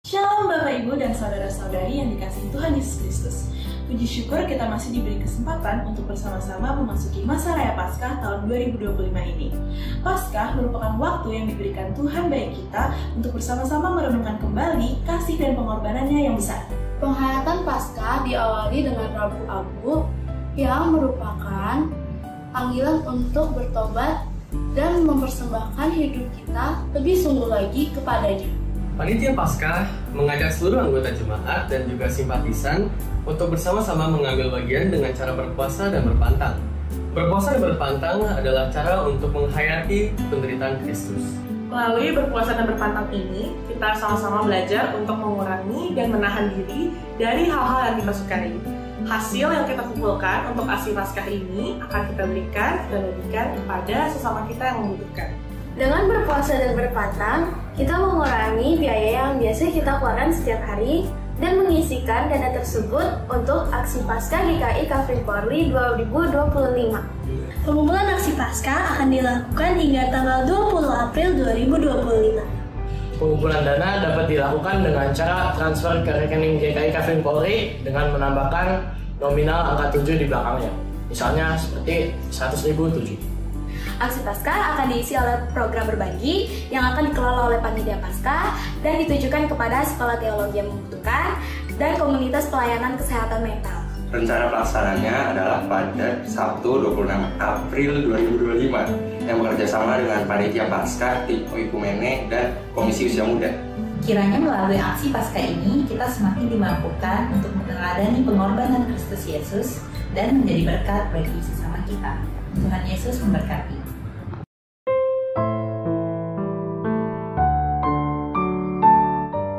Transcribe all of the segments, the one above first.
Shalom Bapak Ibu dan Saudara-saudari yang dikasihi Tuhan Yesus Kristus. Puji syukur kita masih diberi kesempatan untuk bersama-sama memasuki masa Raya Paskah tahun 2025 ini. Paskah merupakan waktu yang diberikan Tuhan bagi kita untuk bersama-sama merenungkan kembali kasih dan pengorbanannya yang besar. Penghayatan Paskah diawali dengan Rabu Abu yang merupakan panggilan untuk bertobat dan mempersembahkan hidup kita lebih sungguh lagi kepadanya. Panitia Paskah mengajak seluruh anggota jemaat dan juga simpatisan untuk bersama-sama mengambil bagian dengan cara berpuasa dan berpantang. Berpuasa dan berpantang adalah cara untuk menghayati penderitaan Kristus. Melalui berpuasa dan berpantang ini, kita sama-sama belajar untuk mengurangi dan menahan diri dari hal-hal yang kita sukai. Hasil yang kita kumpulkan untuk aksi Paskah ini akan kita berikan dan bagikan kepada sesama kita yang membutuhkan. Dengan berpuasa dan berpantang, kita mengurangi biaya yang biasa kita keluarkan setiap hari dan mengisikan dana tersebut untuk aksi Paskah GKI Kafrin Polri 2025. Pengumpulan aksi Paskah akan dilakukan hingga tanggal 20 April 2025. Pengumpulan dana dapat dilakukan dengan cara transfer ke rekening GKI Kafrin Polri dengan menambahkan nominal angka 7 di belakangnya. Misalnya seperti 100.000 7. Aksi Paskah akan diisi oleh program berbagi yang akan dikelola oleh Panitia Paskah dan ditujukan kepada sekolah teologi yang membutuhkan dan komunitas pelayanan kesehatan mental. Rencana pelaksananya adalah pada Sabtu 26 April 2025 yang bekerjasama dengan Panitia Paskah, Tim Oikumene, dan Komisi Usia Muda. Kiranya melalui aksi Paskah ini kita semakin dimampukan untuk meneladani pengorbanan Kristus Yesus dan menjadi berkat bagi sesama kita. Tuhan Yesus memberkati.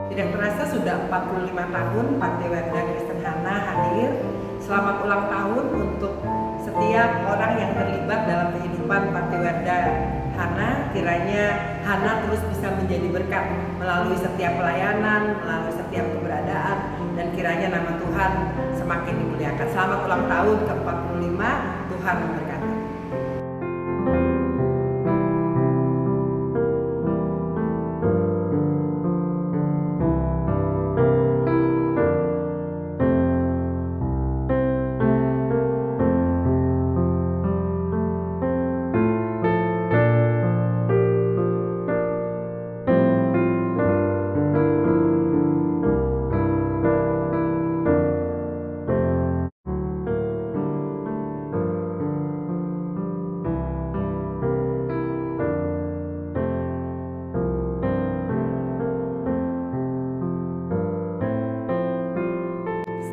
Tidak terasa sudah 45 tahun Panti Werda Kristen Hana hadir. Selamat ulang tahun untuk setiap orang yang terlibat dalam kehidupan Panti Werda Hana. Kiranya Hana terus bisa menjadi berkat melalui setiap pelayanan, melalui setiap keberadaan, dan kiranya nama Tuhan semakin dimuliakan. Selamat ulang tahun ke-45, Tuhan memberkati.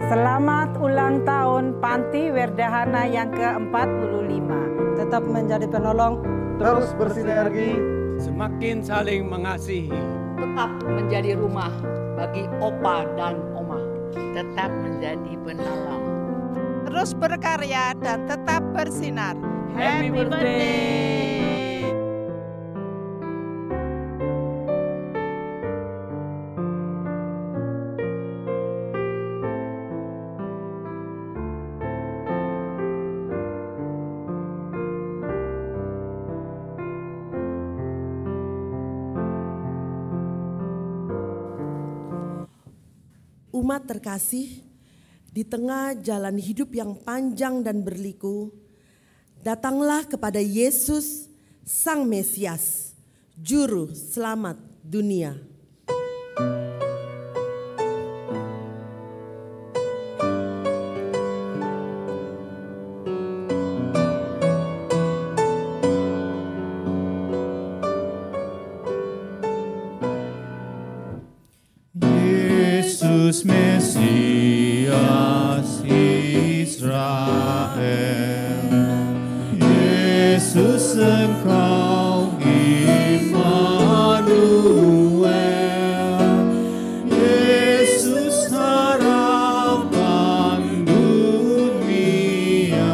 Selamat ulang tahun Panti Werda Hana yang ke-45. Tetap menjadi penolong, terus bersinergi, semakin saling mengasihi. Tetap menjadi rumah bagi opa dan oma. Tetap menjadi penolong. Terus berkarya dan tetap bersinar. Happy birthday! Umat terkasih, di tengah jalan hidup yang panjang dan berliku, datanglah kepada Yesus, Sang Mesias, Juru Selamat dunia. Yesus Mesias Israel, Yesus Engkau Immanuel, Yesus harapan dunia,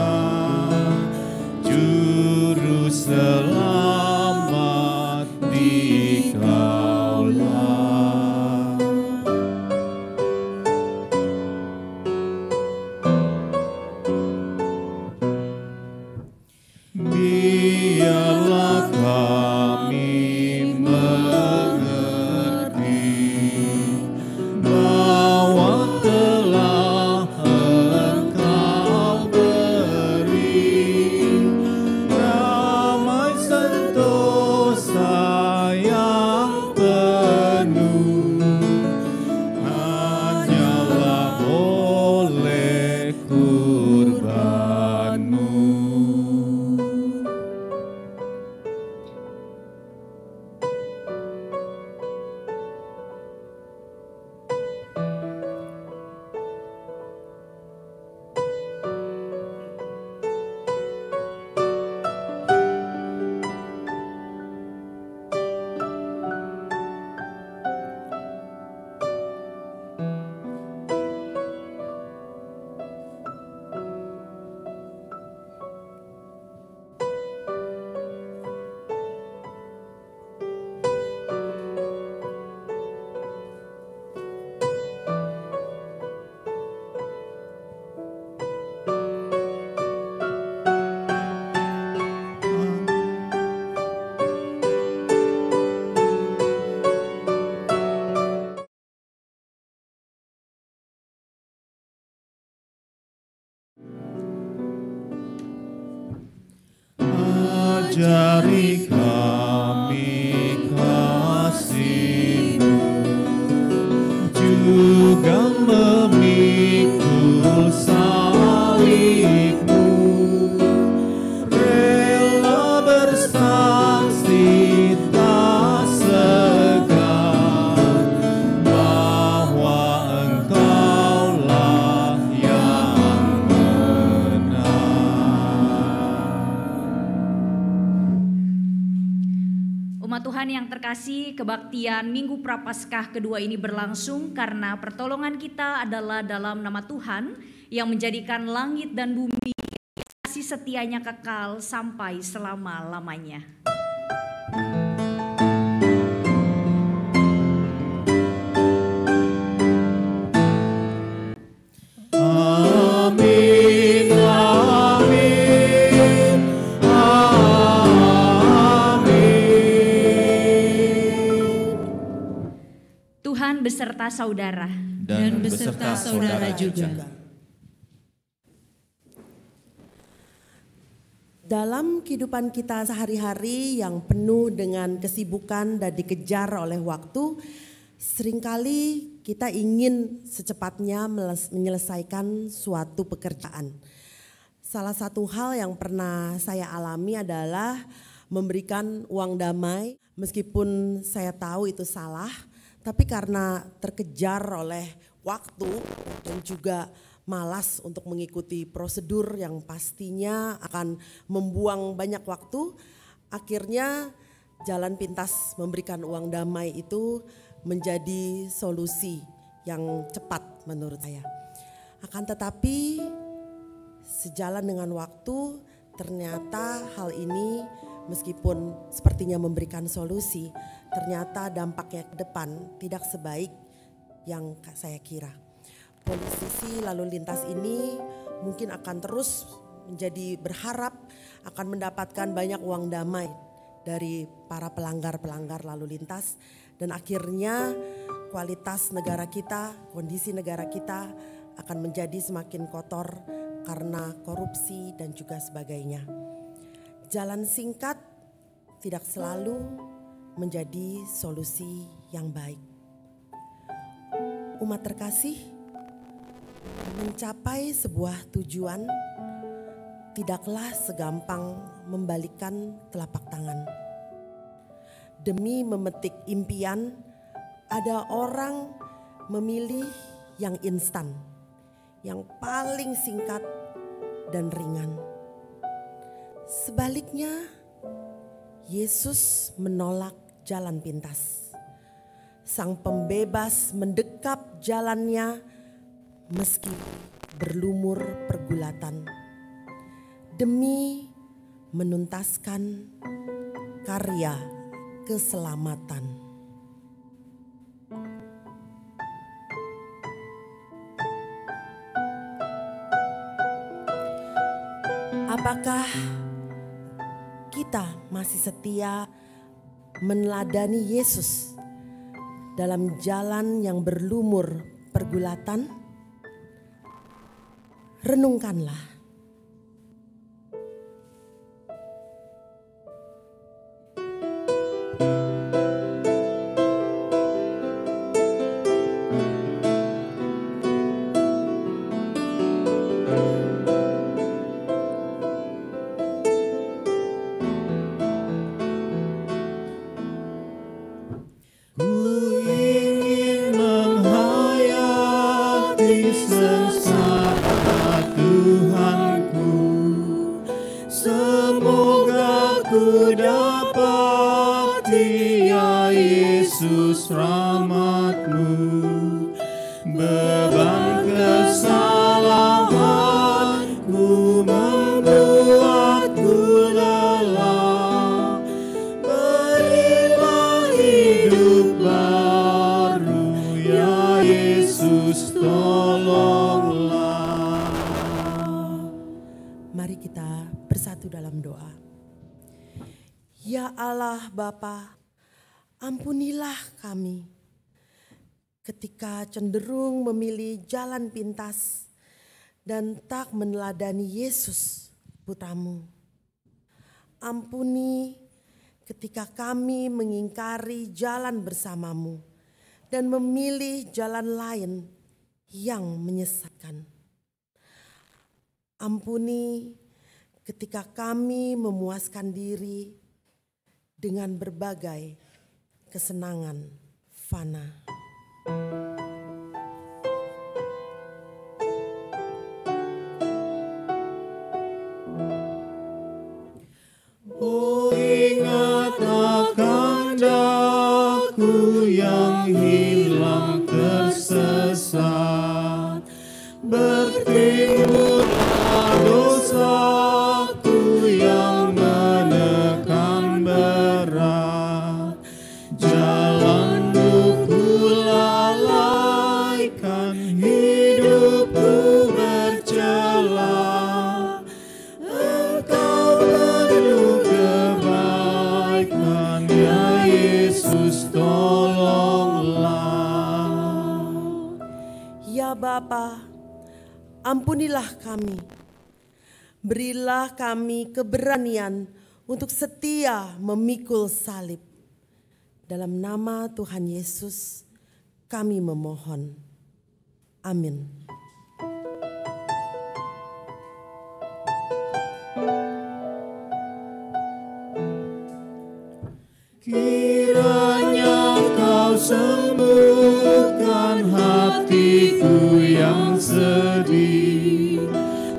Juru Selamat Dikaulah. Biarlah ajari kami kasih-Mu, juga memikul salib-Mu, rela bersaksi tak segan bahwa Engkaulah yang benar. Umat Tuhan yang terkasih, kebaktian Minggu Prapaskah kedua ini berlangsung karena pertolongan kita adalah dalam nama Tuhan yang menjadikan langit dan bumi, kasih setianya kekal sampai selama-lamanya. Amin, amin, amin. Tuhan beserta saudara Dan beserta saudara juga. Dalam kehidupan kita sehari-hari yang penuh dengan kesibukan dan dikejar oleh waktu, seringkali kita ingin secepatnya menyelesaikan suatu pekerjaan. Salah satu hal yang pernah saya alami adalah memberikan uang damai, meskipun saya tahu itu salah, tapi karena terkejar oleh waktu dan juga malas untuk mengikuti prosedur yang pastinya akan membuang banyak waktu, akhirnya jalan pintas memberikan uang damai itu menjadi solusi yang cepat menurut saya. Akan tetapi sejalan dengan waktu ternyata hal ini meskipun sepertinya memberikan solusi, ternyata dampaknya ke depan tidak sebaik yang saya kira. Polisi lalu lintas ini mungkin akan terus menjadi berharap akan mendapatkan banyak uang damai dari para pelanggar-pelanggar lalu lintas, dan akhirnya kualitas negara kita, kondisi negara kita akan menjadi semakin kotor karena korupsi dan juga sebagainya. Jalan singkat tidak selalu menjadi solusi yang baik. Umat terkasih, mencapai sebuah tujuan tidaklah segampang membalikkan telapak tangan. Demi memetik impian, ada orang memilih yang instan, yang paling singkat dan ringan. Sebaliknya, Yesus menolak jalan pintas. Sang pembebas mendekap jalannya meski berlumur pergulatan, demi menuntaskan karya keselamatan. Apakah kita masih setia meneladani Yesus dalam jalan yang berlumur pergulatan? Renungkanlah. Mari kita bersatu dalam doa. Ya Allah Bapa, ampunilah kami ketika cenderung memilih jalan pintas dan tak meneladani Yesus Putra-Mu. Ampuni ketika kami mengingkari jalan bersamamu dan memilih jalan lain yang menyesatkan. Ampuni ketika kami memuaskan diri dengan berbagai kesenangan fana. Oh, ingat akan daku yang hilang tersesat, bertimbulah dosaku yang menekan berat, jalanmu ku lalaikan, hidupku bercela. Tolonglah. Ya Bapa, ampunilah kami. Berilah kami keberanian untuk setia memikul salib. Dalam nama Tuhan Yesus kami memohon. Amin. Kiranya kau sembuhkan hatiku yang sedih,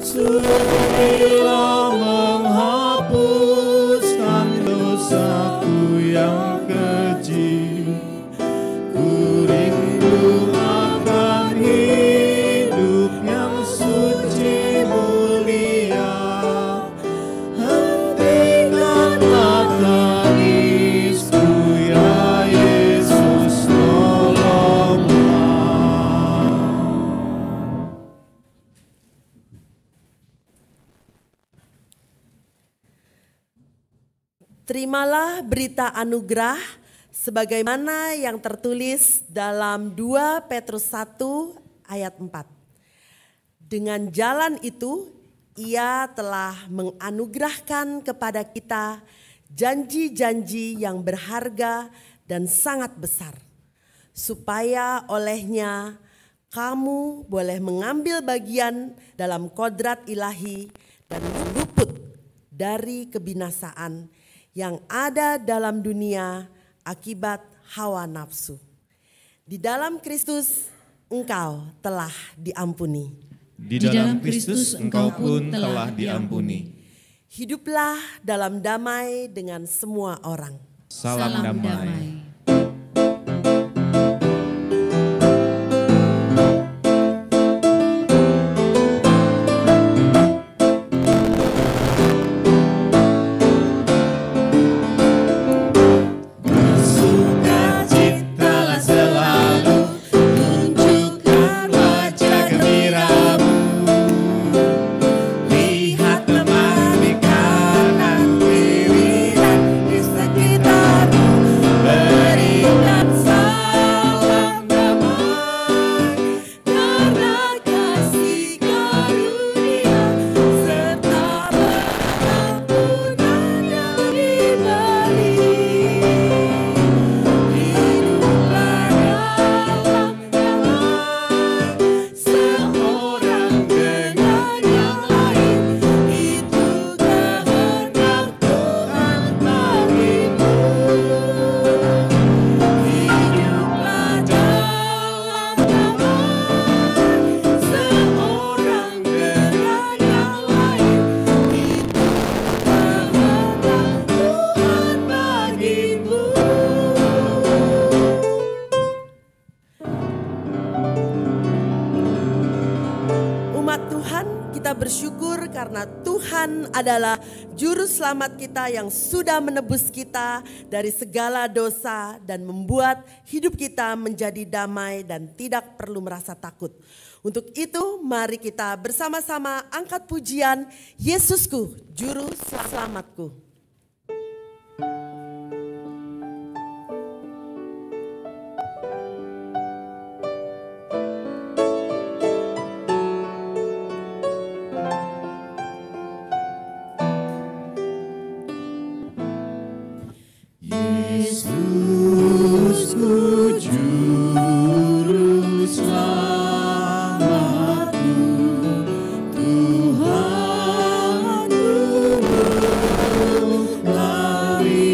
sudilah menghapuskan dosaku yang keji. Ku rindu akan hidup yang suci mulia, hentikanlah tangisku ya Yesus, tolonglah. Terimalah berita anugerah sebagaimana yang tertulis dalam 2 Petrus 1 ayat 4. Dengan jalan itu Ia telah menganugerahkan kepada kita janji-janji yang berharga dan sangat besar, supaya olehnya kamu boleh mengambil bagian dalam kodrat ilahi dan luput dari kebinasaan yang ada dalam dunia akibat hawa nafsu. Di dalam Kristus engkau telah diampuni. Di dalam Kristus engkau pun telah diampuni. Hiduplah dalam damai dengan semua orang. Salam damai. Karena Tuhan adalah juru selamat kita yang sudah menebus kita dari segala dosa dan membuat hidup kita menjadi damai dan tidak perlu merasa takut. Untuk itu mari kita bersama-sama angkat pujian Yesusku, juru selamatku. Yesusku juru selamatku, Tuhanku larisku,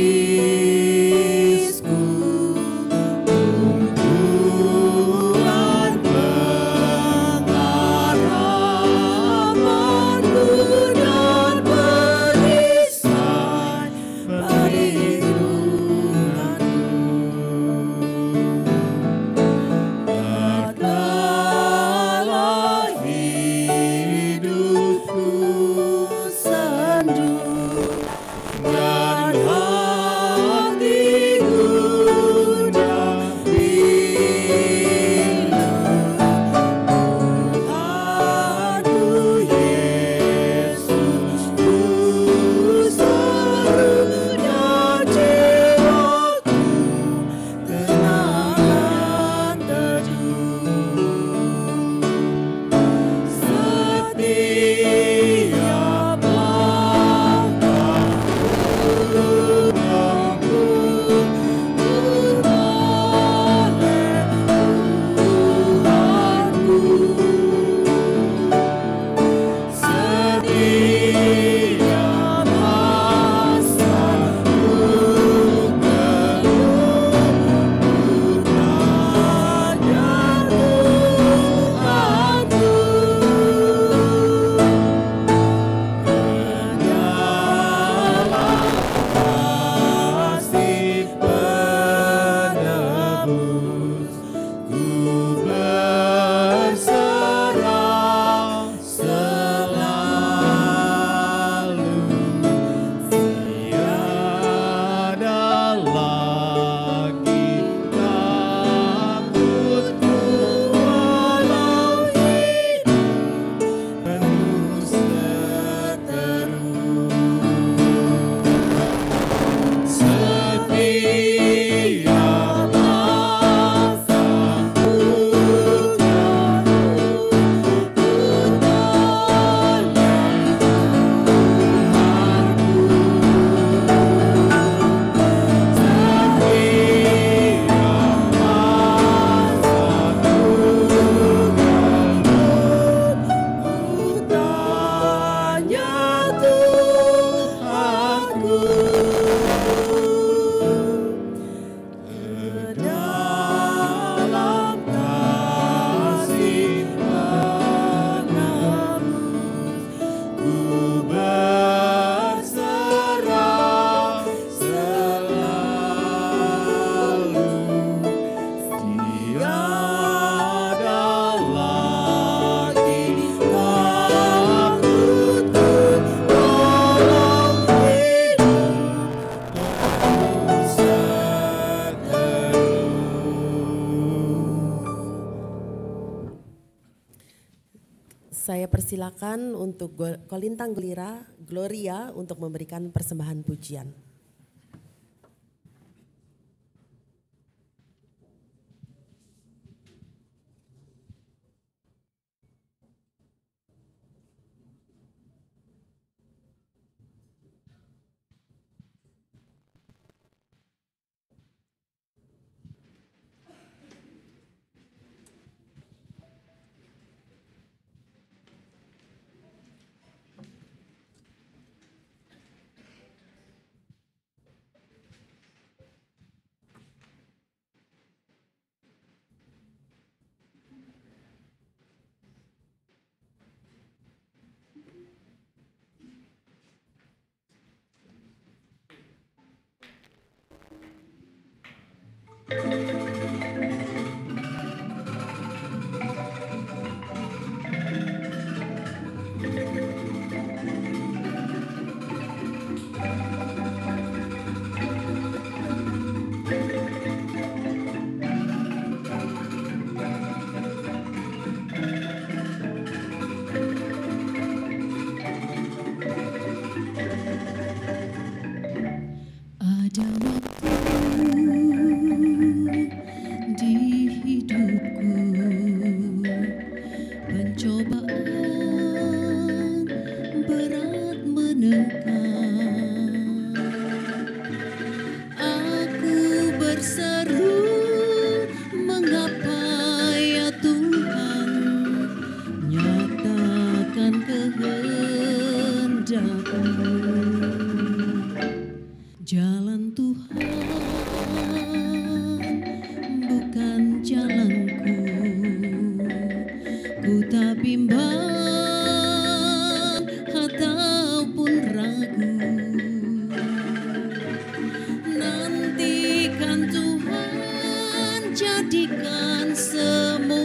tumpuan pengharapanku dan perisai Tatkala hidupku sendu dan hatiku gundah pilu, Tuhanku Yesus ku seru dan jiwaku tenang dan teduh. Setiap langkahku maupun oleh Tuhanku, setiap hasratku kasih penebus, ku berserah selalu. Tiada lagi takutku walau hidup penuh seteru. Setiap langkahku dalam kasih penebus, ku berserah selalu. Tiada lagi takutku walau hidup penuh seteru. Saya persilakan untuk Kolintang Gloria untuk memberikan persembahan pujian. Ada waktu menjadikan semua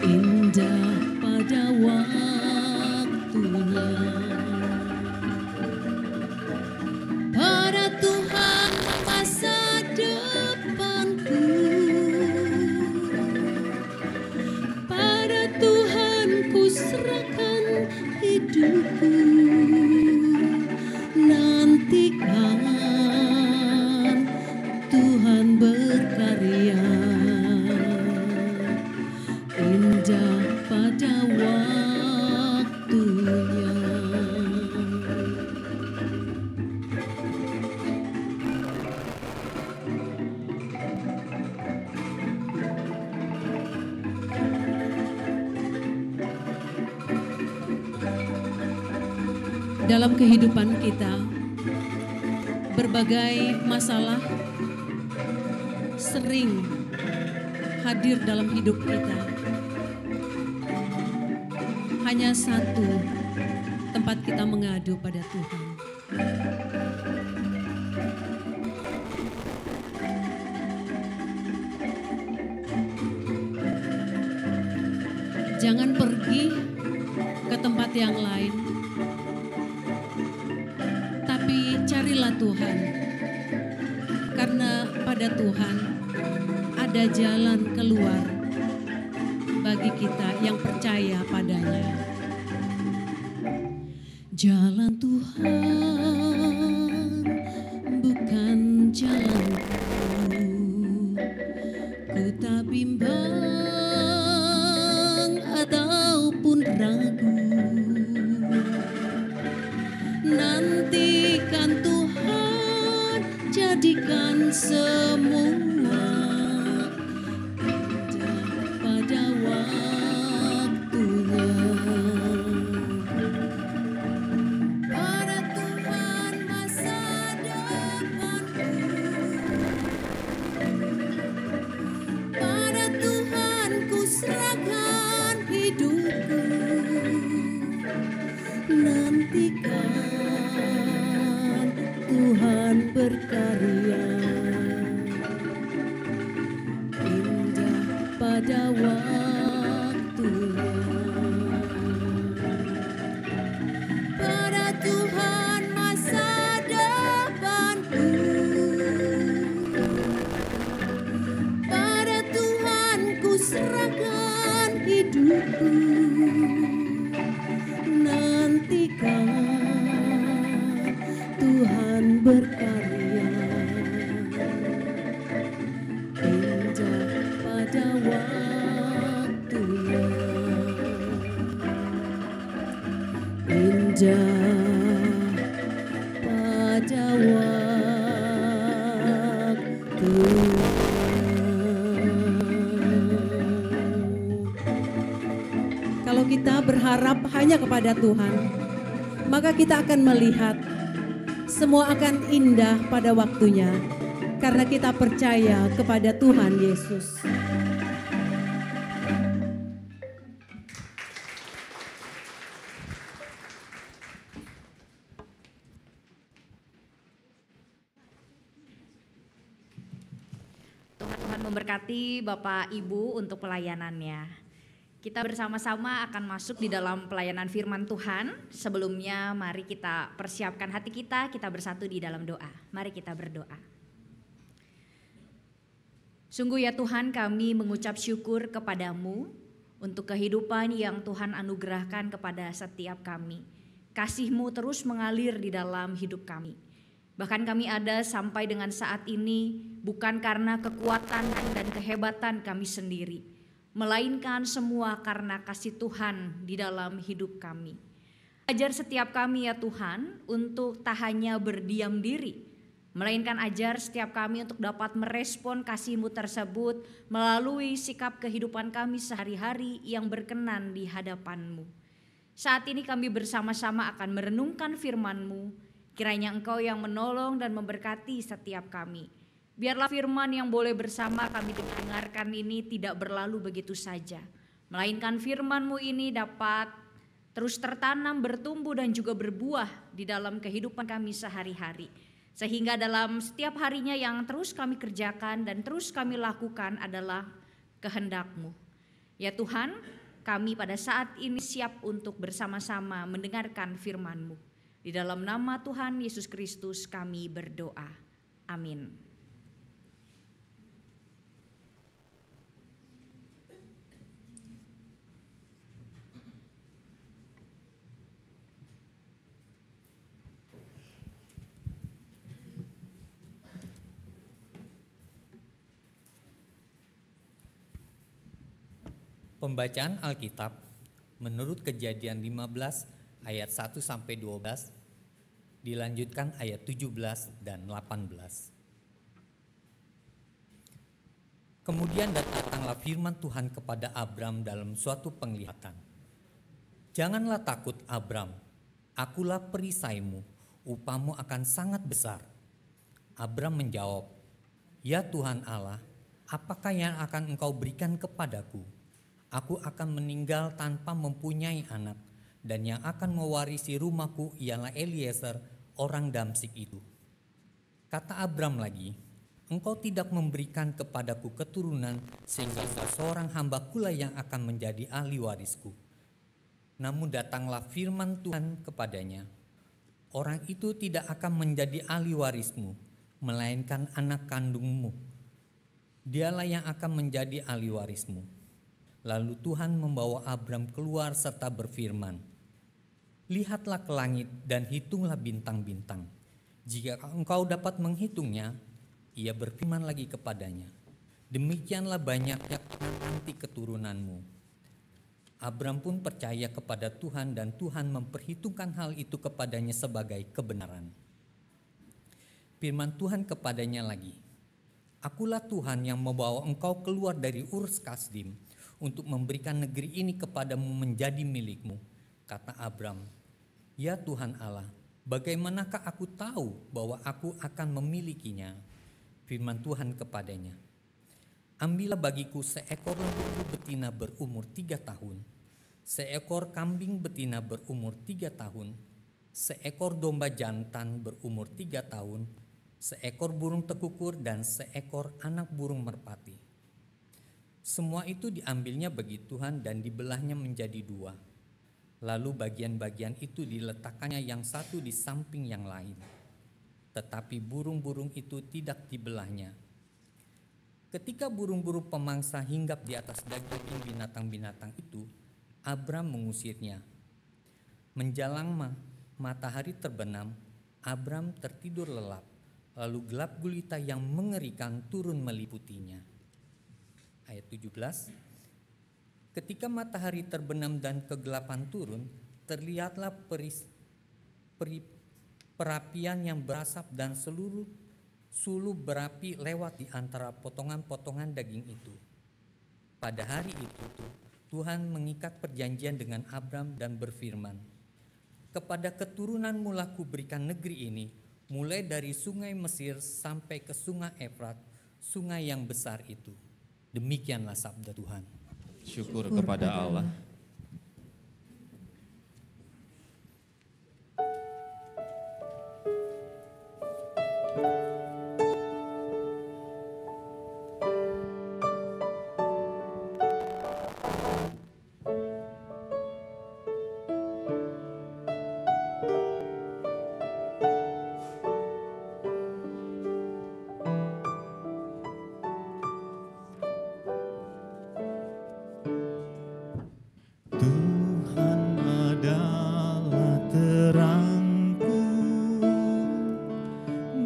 indah pada waktunya. Pada Tuhan masa depanku, pada Tuhan ku serahkan hidupku. Nantikan Tuhan berkarya indah pada waktunya. Dalam kehidupan kita, berbagai masalah sering hadir dalam hidup kita. Hanya satu tempat kita mengadu pada Tuhan. Jangan pergi ke tempat yang lain, tapi carilah Tuhan. Karena pada Tuhan ada jalan keluar bagi kita yang percaya padanya. Jalan Tuhan bukan jalanku, ku tak bimbang ataupun ragu. Nantikan Tuhan jadikan semua indah pada waktunya. Pada Tuhan masa depanku, pada Tuhan ku serahkan hidupku. Nantikan Tuhan berkarya indah pada waktunya. Pada Tuhan masa depanku, pada Tuhan ku serahkan hidupku. Nantikan Tuhan berkarya indah pada waktunya. Indah pada waktunya. Kalau kita berharap hanya kepada Tuhan, maka kita akan melihat semua akan indah pada waktunya, karena kita percaya kepada Tuhan Yesus. Tuhan memberkati Bapak Ibu untuk pelayanannya. Kita bersama-sama akan masuk di dalam pelayanan firman Tuhan. Sebelumnya mari kita persiapkan hati kita bersatu di dalam doa. Mari kita berdoa. Sungguh ya Tuhan, kami mengucap syukur kepadamu untuk kehidupan yang Tuhan anugerahkan kepada setiap kami. Kasih-Mu terus mengalir di dalam hidup kami. Bahkan kami ada sampai dengan saat ini bukan karena kekuatan dan kehebatan kami sendiri, melainkan semua karena kasih Tuhan di dalam hidup kami. Ajar setiap kami ya Tuhan untuk tak hanya berdiam diri, melainkan ajar setiap kami untuk dapat merespon kasih-Mu tersebut melalui sikap kehidupan kami sehari-hari yang berkenan di hadapan-Mu. Saat ini kami bersama-sama akan merenungkan firman-Mu, kiranya Engkau yang menolong dan memberkati setiap kami. Biarlah firman yang boleh bersama kami dengarkan ini tidak berlalu begitu saja, melainkan firman-Mu ini dapat terus tertanam, bertumbuh dan juga berbuah di dalam kehidupan kami sehari-hari. Sehingga dalam setiap harinya yang terus kami kerjakan dan terus kami lakukan adalah kehendak-Mu. Ya Tuhan, kami pada saat ini siap untuk bersama-sama mendengarkan firman-Mu. Di dalam nama Tuhan Yesus Kristus kami berdoa. Amin. Pembacaan Alkitab menurut Kejadian 15 ayat 1 sampai 12, dilanjutkan ayat 17 dan 18. Kemudian datanglah firman Tuhan kepada Abram dalam suatu penglihatan. Janganlah takut Abram, akulah perisaimu, upahmu akan sangat besar. Abram menjawab, ya Tuhan Allah, apakah yang akan engkau berikan kepadaku? Aku akan meninggal tanpa mempunyai anak, dan yang akan mewarisi rumahku ialah Eliezer, orang Damsik itu. Kata Abram lagi, engkau tidak memberikan kepadaku keturunan, sehingga seorang hamba-Kulah yang akan menjadi ahli warisku. Namun datanglah firman Tuhan kepadanya, orang itu tidak akan menjadi ahli warismu, melainkan anak kandungmu. Dialah yang akan menjadi ahli warismu. Lalu Tuhan membawa Abram keluar serta berfirman, lihatlah ke langit dan hitunglah bintang-bintang. Jika engkau dapat menghitungnya, ia berfirman lagi kepadanya, demikianlah banyaknya nanti keturunanmu. Abram pun percaya kepada Tuhan dan Tuhan memperhitungkan hal itu kepadanya sebagai kebenaran. Firman Tuhan kepadanya lagi, akulah Tuhan yang membawa engkau keluar dari Ur Kasdim untuk memberikan negeri ini kepadamu menjadi milikmu. Kata Abram, ya Tuhan Allah, bagaimanakah aku tahu bahwa aku akan memilikinya? Firman Tuhan kepadanya, ambillah bagiku seekor lembu betina berumur 3 tahun, seekor kambing betina berumur 3 tahun, seekor domba jantan berumur 3 tahun, seekor burung tekukur dan seekor anak burung merpati. Semua itu diambilnya bagi Tuhan dan dibelahnya menjadi 2. Lalu bagian-bagian itu diletakkannya yang satu di samping yang lain. Tetapi burung-burung itu tidak dibelahnya. Ketika burung-burung pemangsa hinggap di atas daging binatang-binatang itu, Abram mengusirnya. Menjelang matahari terbenam, Abram tertidur lelap. Lalu gelap gulita yang mengerikan turun meliputinya. Ayat 17, ketika matahari terbenam dan kegelapan turun, terlihatlah perapian yang berasap dan seluruh sulu berapi lewat di antara potongan-potongan daging itu. Pada hari itu Tuhan mengikat perjanjian dengan Abram dan berfirman, kepada keturunanmu lah kuberikan negeri ini, mulai dari sungai Mesir sampai ke sungai Efrat, sungai yang besar itu. Demikianlah sabda Tuhan. Syukur kepada Allah.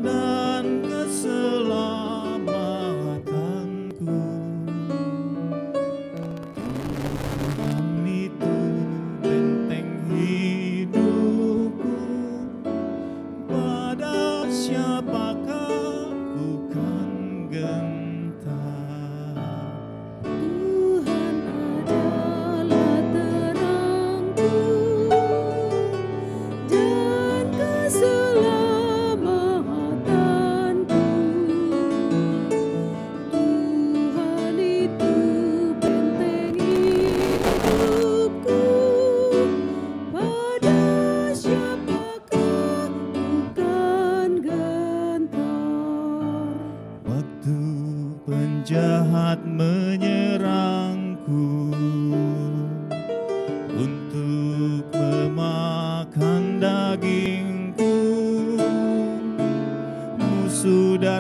Dan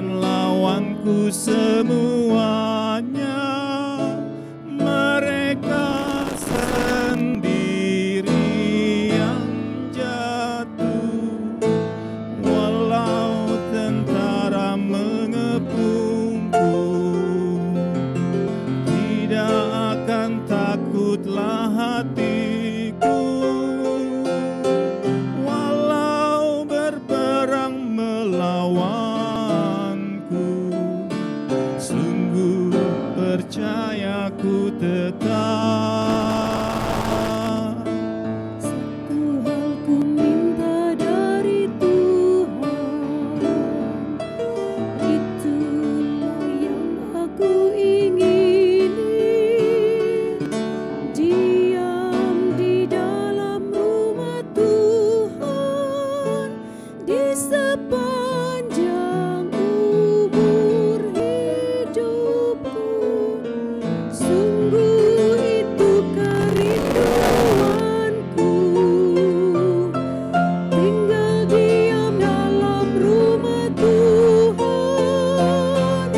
dan lawanku semuanya. Mereka sendiri yang jatuh, walau tentara mengepungku. Tidak akan takutlah hatiku, walau berperang melawanku. Sungguh percayaku tetap. Satu hal ku minta dari Tuhan, itulah yang aku ingini. Diam di dalam rumah Tuhan di sepanjang umur hidupku. Sungguh itu kerinduanku, tinggal diam dalam rumah Tuhan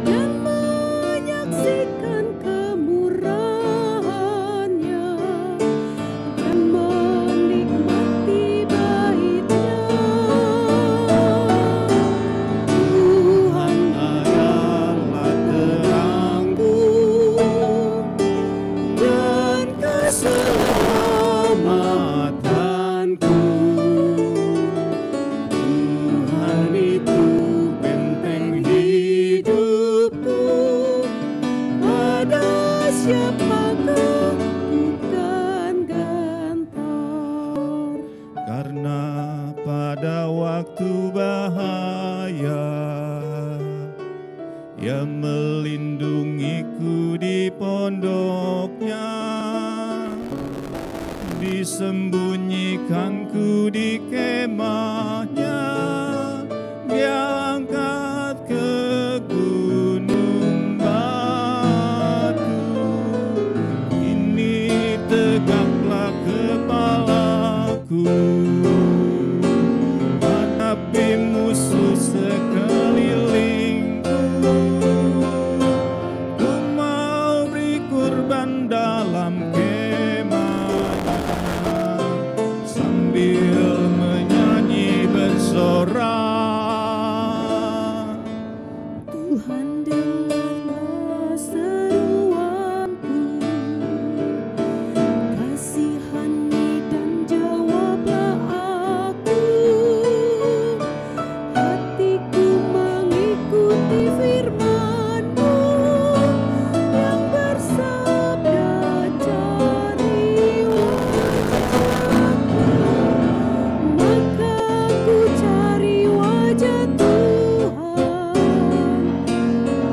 dan menyaksikan kemurahan-Nya dan menikmati bait-Nya. Tuhan adalah terangku dan keselamatanku. Tuhan itu benteng hidupku, pada siapakah bukan gentar. Karena pada waktu bahaya Ia melindungiku di pondoknya, disembunyikanku di kemahnya. Dia angkat ke gunung batu, ini tegaklah kepalaku. Hadapi musuh sekelilingku, ku mau beri kurban dalam kemahnya, sambil menyanyi bersorak. Tuhan dengarlah seruanku, kasihani dan jawablah aku. Hatiku mengikuti firman-Mu yang bersabda, cari wajah-Ku. Maka ku cari wajah Tuhan,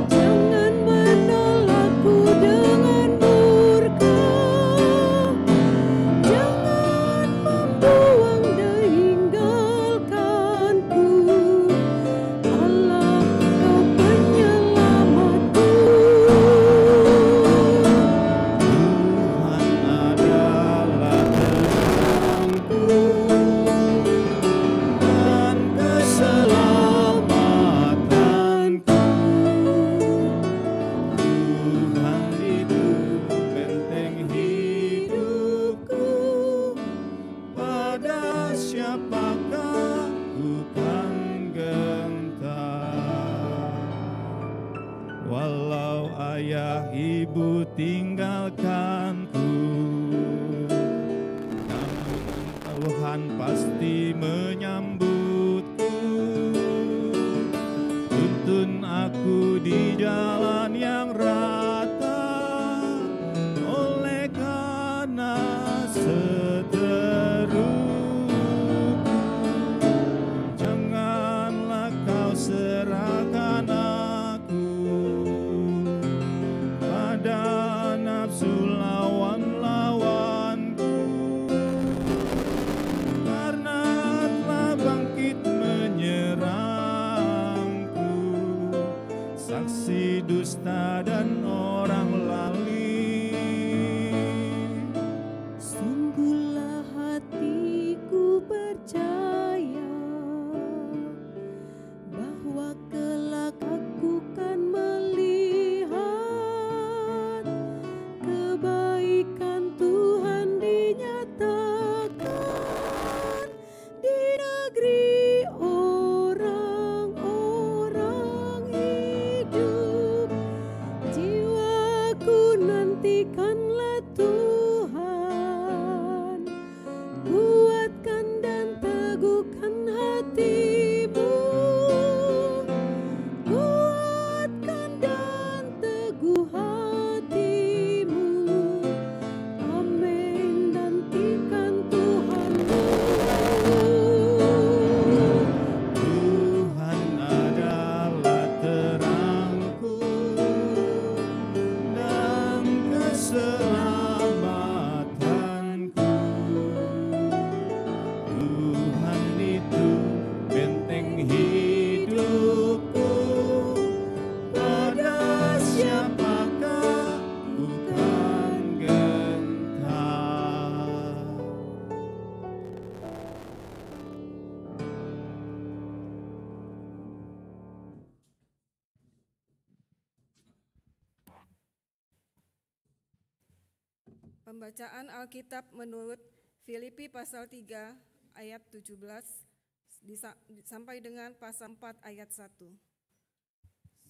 jangan menolakku dengan murka, jangan membuang dan tinggalkanku. Allah, Kau penyelamatku. Tuhan adalah terangku dan keselamatanku. Tuhan itu benteng hidupku, pada siapakah ku kan gentar. Walau ayah ibu tinggalkanku, namun Tuhan pasti menyambutku. Tuntun aku di jalan yang rata, oleh karena seteruku. Janganlah Kau serahkan aku pada nafsu lawan-lawanku, karena telah bangkit menyerangku saksi dusta dan orang lalim. Sungguhlah hatiku percaya bahwa kelak dari orang-orang hidup. Jiwaku nantikanlah Tuhan, kuatkan dan teguhkan hatimu, kuatkan dan teguh hatimu. Amin, nantikan Tuhanmu. Tuhan adalah terangku dan keselamatanku. Tuhan itu benteng hidupku. Pada siapakah ku kan gentar? Pembacaan Alkitab menurut Filipi pasal 3 ayat 17 sampai dengan pasal 4 ayat 1.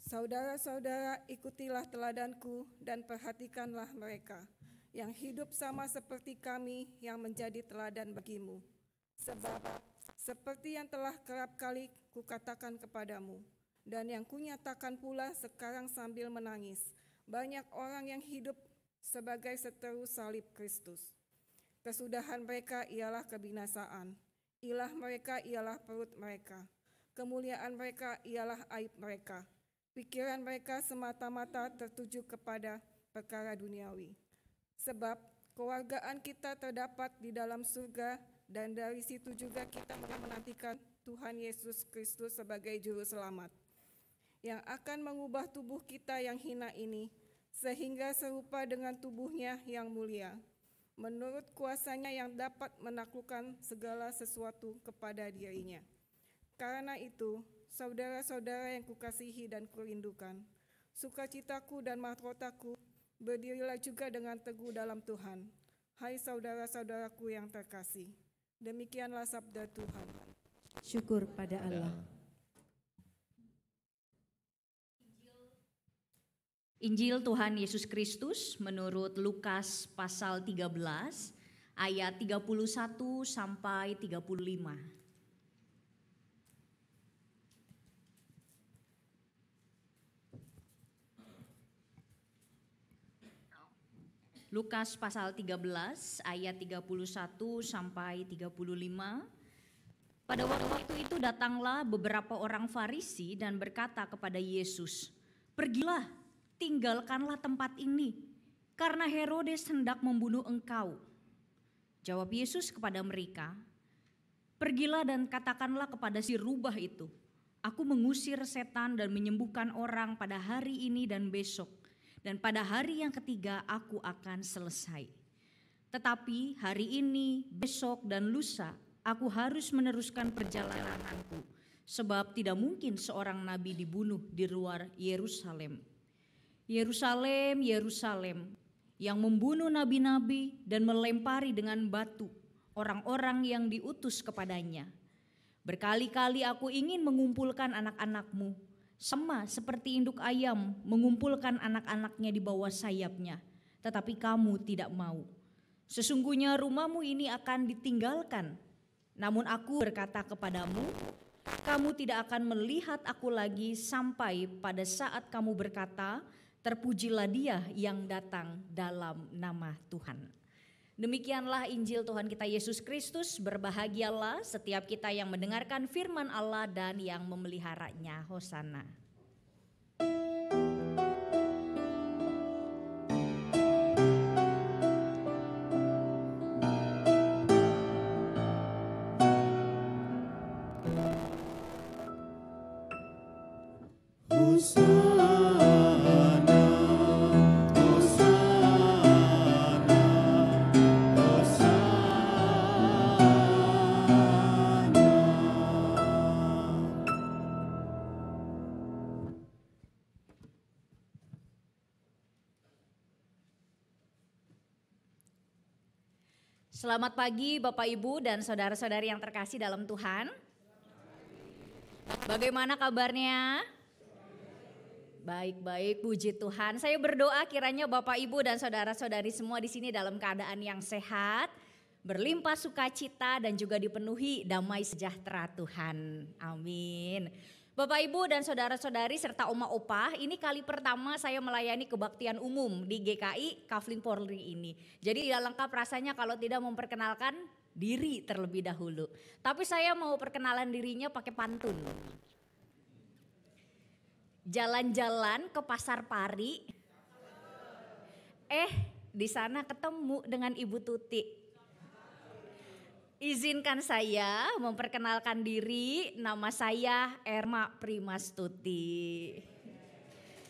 Saudara-saudara, ikutilah teladanku dan perhatikanlah mereka yang hidup sama seperti kami yang menjadi teladan bagimu. Sebab seperti yang telah kerap kali kukatakan kepadamu dan yang kunyatakan pula sekarang sambil menangis, banyak orang yang hidup sebagai seteru salib Kristus. Kesudahan mereka ialah kebinasaan, ilah mereka ialah perut mereka, kemuliaan mereka ialah aib mereka. Pikiran mereka semata-mata tertuju kepada perkara duniawi. Sebab kewargaan kita terdapat di dalam surga, dan dari situ juga kita menantikan Tuhan Yesus Kristus sebagai juru selamat, yang akan mengubah tubuh kita yang hina ini sehingga serupa dengan tubuhnya yang mulia, menurut kuasanya yang dapat menaklukkan segala sesuatu kepada dirinya. Karena itu, saudara-saudara yang kukasihi dan kurindukan, sukacitaku dan mahkotaku, berdirilah juga dengan teguh dalam Tuhan. Hai saudara-saudaraku yang terkasih, demikianlah sabda Tuhan. Syukur pada Allah. Injil Tuhan Yesus Kristus menurut Lukas pasal 13 ayat 31 sampai 35. Lukas pasal 13 ayat 31 sampai 35. Pada waktu itu datanglah beberapa orang Farisi dan berkata kepada Yesus, "Pergilah, tinggalkanlah tempat ini, karena Herodes hendak membunuh engkau." Jawab Yesus kepada mereka, "Pergilah dan katakanlah kepada si rubah itu, aku mengusir setan dan menyembuhkan orang pada hari ini dan besok, dan pada hari yang ketiga aku akan selesai. Tetapi hari ini, besok, dan lusa aku harus meneruskan perjalananku, sebab tidak mungkin seorang nabi dibunuh di luar Yerusalem. Yerusalem, Yerusalem, yang membunuh nabi-nabi dan melempari dengan batu orang-orang yang diutus kepadanya. Berkali-kali aku ingin mengumpulkan anak-anakmu, sama seperti induk ayam mengumpulkan anak-anaknya di bawah sayapnya, tetapi kamu tidak mau. Sesungguhnya rumahmu ini akan ditinggalkan. Namun aku berkata kepadamu, kamu tidak akan melihat aku lagi sampai pada saat kamu berkata, terpujilah dia yang datang dalam nama Tuhan." Demikianlah Injil Tuhan kita Yesus Kristus. Berbahagialah setiap kita yang mendengarkan firman Allah dan yang memeliharanya. Hosana. Selamat pagi Bapak Ibu dan saudara-saudari yang terkasih dalam Tuhan. Bagaimana kabarnya? Baik-baik, puji Tuhan. Saya berdoa kiranya Bapak, Ibu, dan saudara-saudari semua di sini dalam keadaan yang sehat, berlimpah sukacita, dan juga dipenuhi damai sejahtera Tuhan. Amin. Bapak, Ibu, dan saudara-saudari serta Oma Opa, ini kali pertama saya melayani kebaktian umum di GKI Kafling Polri ini. Jadi tidak lengkap rasanya kalau tidak memperkenalkan diri terlebih dahulu. Tapi saya mau perkenalan dirinya pakai pantun. Jalan-jalan ke Pasar Pari, di sana ketemu dengan Ibu Tuti. Izinkan saya memperkenalkan diri, nama saya Erma Primastuti.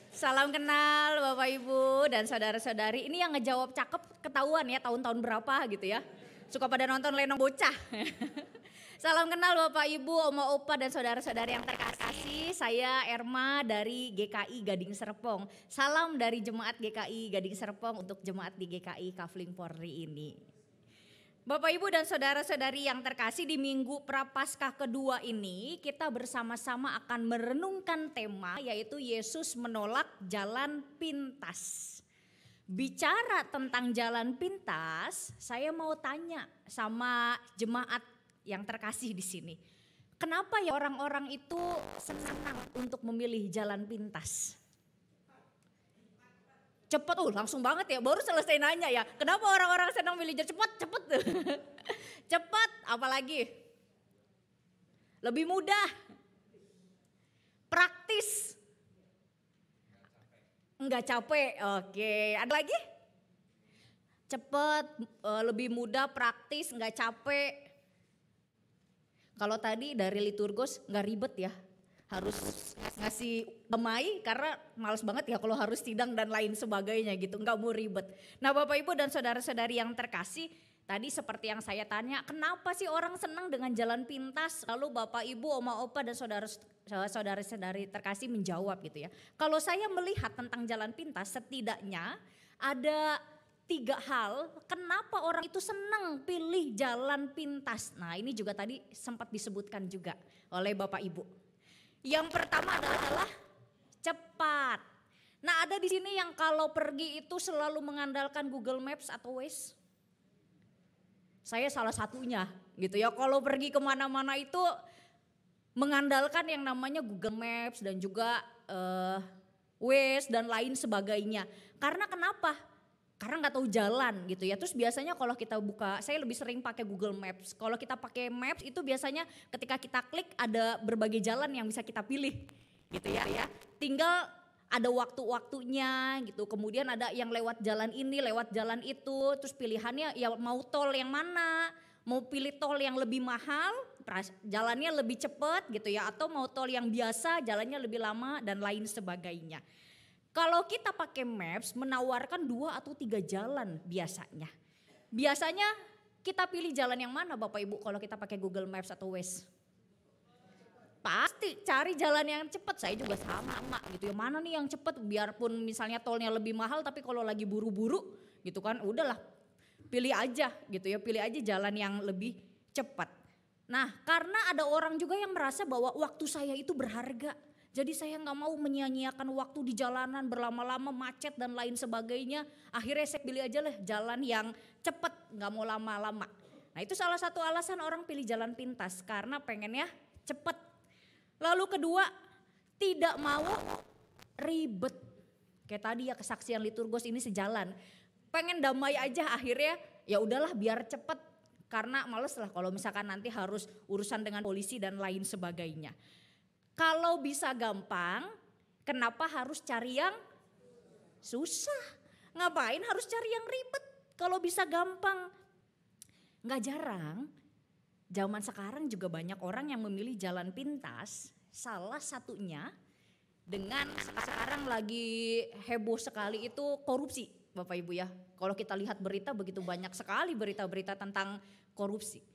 Salam kenal Bapak, Ibu, dan saudara-saudari. Ini yang ngejawab cakep ketahuan ya tahun-tahun berapa gitu ya. Suka pada nonton Lenong Bocah. Salam kenal Bapak, Ibu, Oma Opa, dan saudara-saudari yang terkasih. Saya Erma dari GKI Gading Serpong. Salam dari Jemaat GKI Gading Serpong untuk jemaat di GKI Kafling Polri ini. Bapak, Ibu, dan saudara-saudari yang terkasih, di Minggu Prapaskah kedua ini kita bersama-sama akan merenungkan tema yaitu Yesus menolak jalan pintas. Bicara tentang jalan pintas, saya mau tanya sama jemaat yang terkasih di sini. Kenapa ya orang-orang itu senang untuk memilih jalan pintas? Cepet, langsung banget ya, baru selesai nanya ya. Kenapa orang-orang senang milih jalan cepet? Cepet, apalagi? Lebih mudah, praktis, enggak capek. Oke, ada lagi? Cepet, lebih mudah, praktis, enggak capek. Kalau tadi dari liturgos enggak ribet ya. Harus ngasih damai karena males banget ya kalau harus sidang dan lain sebagainya gitu, nggak mau ribet. Nah Bapak, Ibu, dan saudara-saudari yang terkasih, tadi seperti yang saya tanya, kenapa sih orang senang dengan jalan pintas? Lalu Bapak, Ibu, Oma Opa, dan saudara-saudari terkasih menjawab gitu ya. Kalau saya melihat tentang jalan pintas, setidaknya ada 3 hal kenapa orang itu senang pilih jalan pintas. Nah ini juga tadi sempat disebutkan juga oleh Bapak, Ibu. Yang pertama adalah cepat. Nah ada di sini yang kalau pergi itu selalu mengandalkan Google Maps atau Waze. Saya salah satunya gitu ya. Kalau pergi kemana-mana itu mengandalkan yang namanya Google Maps dan juga Waze dan lain sebagainya. Karena kenapa? Karena nggak tahu jalan gitu ya. Terus biasanya kalau kita buka, saya lebih sering pakai Google Maps. Kalau kita pakai Maps itu biasanya ketika kita klik ada berbagai jalan yang bisa kita pilih gitu ya. Tinggal ada waktu-waktunya gitu. Kemudian ada yang lewat jalan ini, lewat jalan itu. Terus pilihannya ya mau tol yang mana, mau pilih tol yang lebih mahal, jalannya lebih cepat gitu ya. Atau mau tol yang biasa, jalannya lebih lama dan lain sebagainya. Kalau kita pakai Maps menawarkan 2 atau 3 jalan biasanya. Biasanya kita pilih jalan yang mana Bapak, Ibu kalau kita pakai Google Maps atau Waze? Pasti cari jalan yang cepat, saya juga sama gitu ya. Mana nih yang cepat, biarpun misalnya tolnya lebih mahal tapi kalau lagi buru-buru gitu kan udahlah pilih aja gitu ya. Pilih aja jalan yang lebih cepat. Nah karena ada orang juga yang merasa bahwa waktu saya itu berharga. Jadi saya nggak mau menyia-nyiakan waktu di jalanan berlama-lama macet dan lain sebagainya. Akhirnya saya pilih aja lah jalan yang cepat, nggak mau lama-lama. Nah itu salah satu alasan orang pilih jalan pintas karena pengennya cepat. Lalu kedua, tidak mau ribet. Kayak tadi ya kesaksian liturgos ini sejalan. Pengen damai aja akhirnya ya udahlah biar cepat. Karena males lah kalau misalkan nanti harus urusan dengan polisi dan lain sebagainya. Kalau bisa gampang, kenapa harus cari yang susah? Ngapain harus cari yang ribet? Kalau bisa gampang. Nggak jarang, zaman sekarang juga banyak orang yang memilih jalan pintas. Salah satunya dengan sekarang lagi heboh sekali itu korupsi Bapak Ibu ya. Kalau kita lihat berita begitu banyak sekali berita-berita tentang korupsi.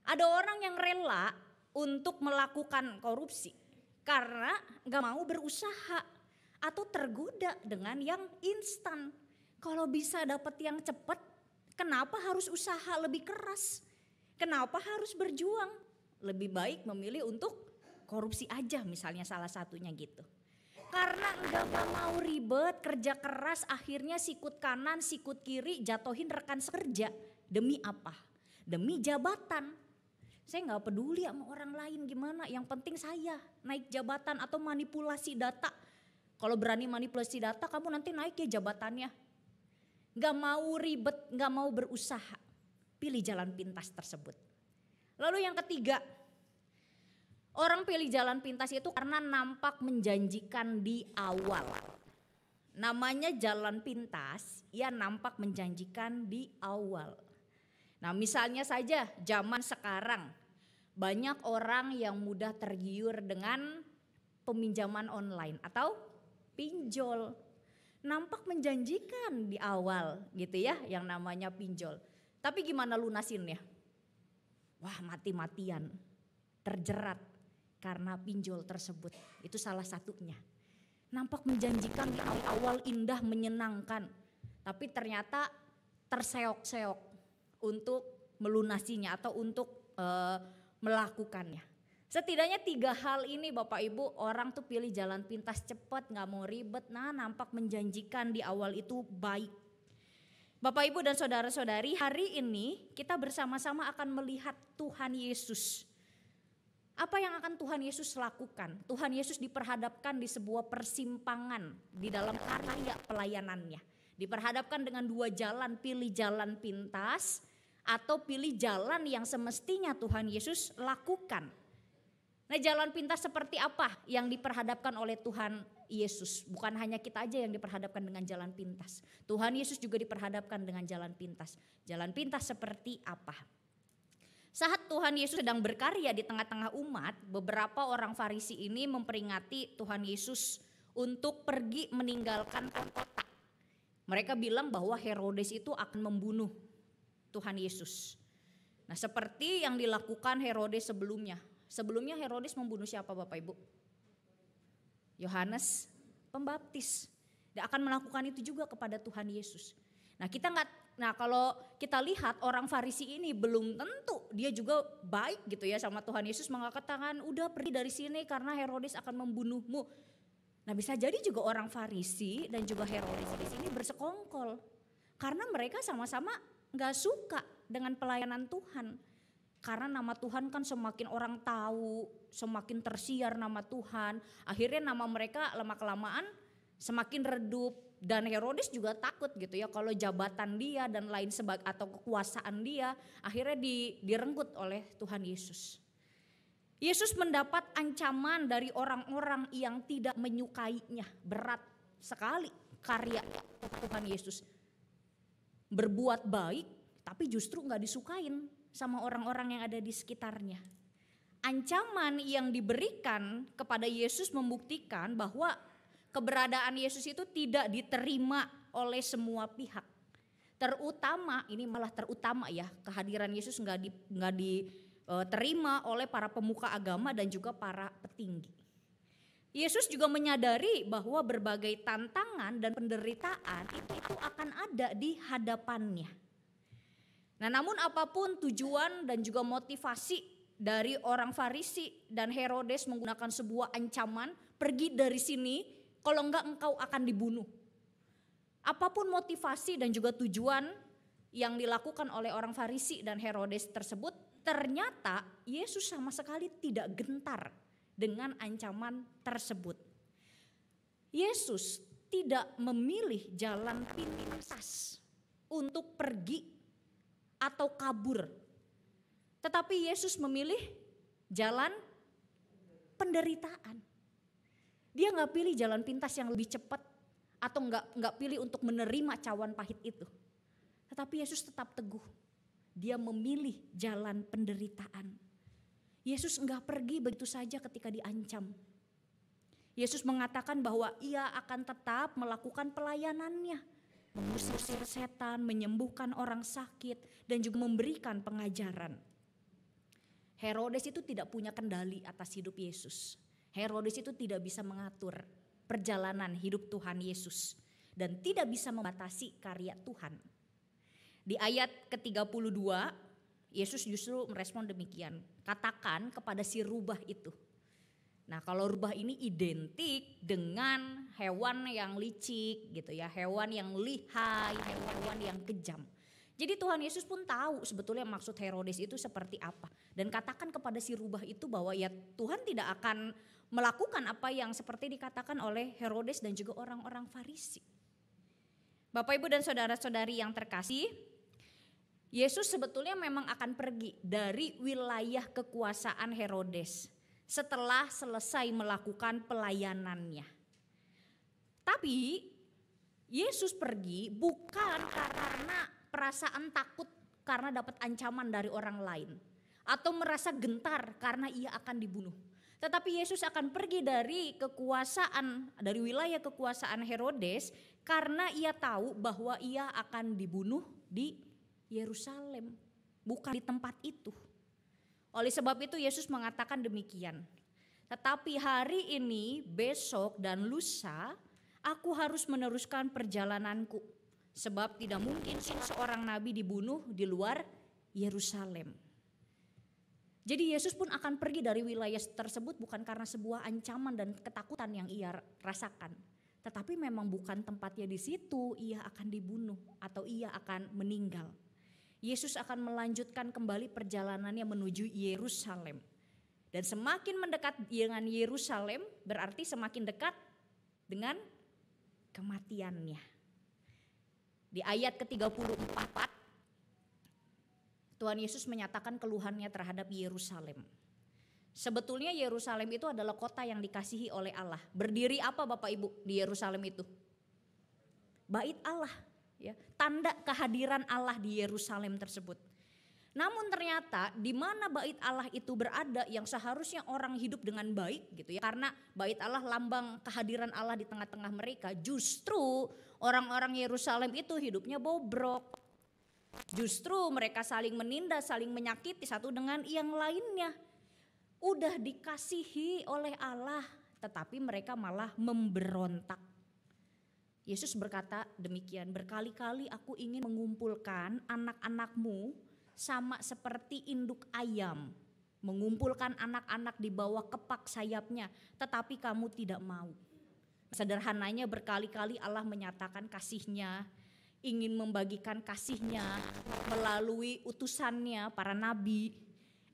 Ada orang yang rela untuk melakukan korupsi. Karena gak mau berusaha atau tergoda dengan yang instan. Kalau bisa dapat yang cepat, kenapa harus usaha lebih keras? Kenapa harus berjuang? Lebih baik memilih untuk korupsi aja misalnya salah satunya gitu. Karena nggak mau ribet, kerja keras, akhirnya sikut kanan, sikut kiri, jatuhin rekan sekerja. Demi apa? Demi jabatan. Saya nggak peduli sama orang lain gimana, yang penting saya naik jabatan atau manipulasi data. Kalau berani manipulasi data, kamu nanti naik ya jabatannya. Nggak mau ribet, nggak mau berusaha. Pilih jalan pintas tersebut. Lalu yang ketiga, orang pilih jalan pintas itu karena nampak menjanjikan di awal. Namanya jalan pintas, ya nampak menjanjikan di awal. Nah misalnya saja zaman sekarang banyak orang yang mudah tergiur dengan peminjaman online atau pinjol. Nampak menjanjikan di awal gitu ya yang namanya pinjol. Tapi gimana lunasinnya? Wah mati-matian, terjerat karena pinjol tersebut. Itu salah satunya. Nampak menjanjikan di awal indah menyenangkan. Tapi ternyata terseok-seok untuk melunasinya atau untuk melakukannya. Setidaknya 3 hal ini Bapak Ibu, orang tuh pilih jalan pintas cepat, gak mau ribet. Nah nampak menjanjikan di awal itu baik. Bapak Ibu dan saudara-saudari, hari ini kita bersama-sama akan melihat Tuhan Yesus. Apa yang akan Tuhan Yesus lakukan? Tuhan Yesus diperhadapkan di sebuah persimpangan di dalam karya pelayanannya. Diperhadapkan dengan 2 jalan, pilih jalan pintas atau pilih jalan yang semestinya Tuhan Yesus lakukan. Nah jalan pintas seperti apa yang diperhadapkan oleh Tuhan Yesus? Bukan hanya kita aja yang diperhadapkan dengan jalan pintas. Tuhan Yesus juga diperhadapkan dengan jalan pintas. Jalan pintas seperti apa? Saat Tuhan Yesus sedang berkarya di tengah-tengah umat, beberapa orang Farisi ini memperingati Tuhan Yesus untuk pergi meninggalkan kota. Mereka bilang bahwa Herodes itu akan membunuh Tuhan Yesus. Nah seperti yang dilakukan Herodes sebelumnya. Sebelumnya Herodes membunuh siapa Bapak Ibu? Yohanes Pembaptis. Dia akan melakukan itu juga kepada Tuhan Yesus. Nah kalau kita lihat orang Farisi ini belum tentu dia juga baik gitu ya sama Tuhan Yesus, mengatakan udah pergi dari sini karena Herodes akan membunuhmu. Nah bisa jadi juga orang Farisi dan juga Herodes di sini bersekongkol karena mereka sama-sama nggak suka dengan pelayanan Tuhan. Karena nama Tuhan kan semakin orang tahu, semakin tersiar nama Tuhan. Akhirnya nama mereka lama-kelamaan semakin redup. Dan Herodes juga takut gitu ya kalau jabatan dia dan lain sebagainya atau kekuasaan dia akhirnya direnggut oleh Tuhan Yesus. Yesus mendapat ancaman dari orang-orang yang tidak menyukainya. Berat sekali karya Tuhan Yesus. Berbuat baik tapi justru gak disukain sama orang-orang yang ada di sekitarnya. Ancaman yang diberikan kepada Yesus membuktikan bahwa keberadaan Yesus itu tidak diterima oleh semua pihak. Terutama, ini malah terutama ya, kehadiran Yesus nggak diterima oleh para pemuka agama dan juga para petinggi. Yesus juga menyadari bahwa berbagai tantangan dan penderitaan itu akan ada di hadapannya. Nah namun apapun tujuan dan juga motivasi dari orang Farisi dan Herodes menggunakan sebuah ancaman, pergi dari sini kalau enggak engkau akan dibunuh. Apapun motivasi dan juga tujuan yang dilakukan oleh orang Farisi dan Herodes tersebut, ternyata Yesus sama sekali tidak gentar dengan ancaman tersebut. Yesus tidak memilih jalan pintas untuk pergi atau kabur. Tetapi Yesus memilih jalan penderitaan. Dia gak pilih jalan pintas yang lebih cepat atau gak pilih untuk menerima cawan pahit itu. Tetapi Yesus tetap teguh. Dia memilih jalan penderitaan. Yesus gak pergi begitu saja ketika diancam. Yesus mengatakan bahwa ia akan tetap melakukan pelayanannya. Mengusir setan, menyembuhkan orang sakit, dan juga memberikan pengajaran. Herodes itu tidak punya kendali atas hidup Yesus. Herodes itu tidak bisa mengatur perjalanan hidup Tuhan Yesus. Dan tidak bisa membatasi karya Tuhan. Di ayat ke-32, Yesus justru merespon demikian. Katakan kepada si rubah itu. Nah, kalau rubah ini identik dengan hewan yang licik gitu ya, hewan yang lihai, hewan yang kejam. Jadi Tuhan Yesus pun tahu sebetulnya maksud Herodes itu seperti apa. Dan katakan kepada si rubah itu bahwa ya Tuhan tidak akan melakukan apa yang seperti dikatakan oleh Herodes dan juga orang-orang Farisi. Bapak, Ibu, dan saudara-saudari yang terkasih, Yesus sebetulnya memang akan pergi dari wilayah kekuasaan Herodes setelah selesai melakukan pelayanannya. Tapi Yesus pergi bukan karena perasaan takut karena dapat ancaman dari orang lain, atau merasa gentar karena ia akan dibunuh. Tetapi Yesus akan pergi dari wilayah kekuasaan Herodes karena ia tahu bahwa ia akan dibunuh di Yerusalem, bukan di tempat itu. Oleh sebab itu Yesus mengatakan demikian. Tetapi hari ini, besok dan lusa aku harus meneruskan perjalananku. Sebab tidak mungkin seorang nabi dibunuh di luar Yerusalem. Jadi Yesus pun akan pergi dari wilayah tersebut bukan karena sebuah ancaman dan ketakutan yang ia rasakan. Tetapi memang bukan tempatnya di situ ia akan dibunuh atau ia akan meninggal. Yesus akan melanjutkan kembali perjalanannya menuju Yerusalem. Dan semakin mendekat dengan Yerusalem berarti semakin dekat dengan kematiannya. Di ayat ke-34, Tuhan Yesus menyatakan keluhannya terhadap Yerusalem. Sebetulnya Yerusalem itu adalah kota yang dikasihi oleh Allah. Berdiri apa Bapak Ibu di Yerusalem itu? Bait Allah, ya, tanda kehadiran Allah di Yerusalem tersebut. Namun ternyata di mana bait Allah itu berada yang seharusnya orang hidup dengan baik gitu ya. Karena bait Allah lambang kehadiran Allah di tengah-tengah mereka. Justru orang-orang Yerusalem itu hidupnya bobrok. Justru mereka saling menindas, saling menyakiti satu dengan yang lainnya. Udah dikasihi oleh Allah tetapi mereka malah memberontak. Yesus berkata demikian, berkali-kali aku ingin mengumpulkan anak-anakmu sama seperti induk ayam mengumpulkan anak-anak di bawah kepak sayapnya, tetapi kamu tidak mau. Sederhananya berkali-kali Allah menyatakan kasih-Nya, ingin membagikan kasih-Nya melalui utusannya para nabi,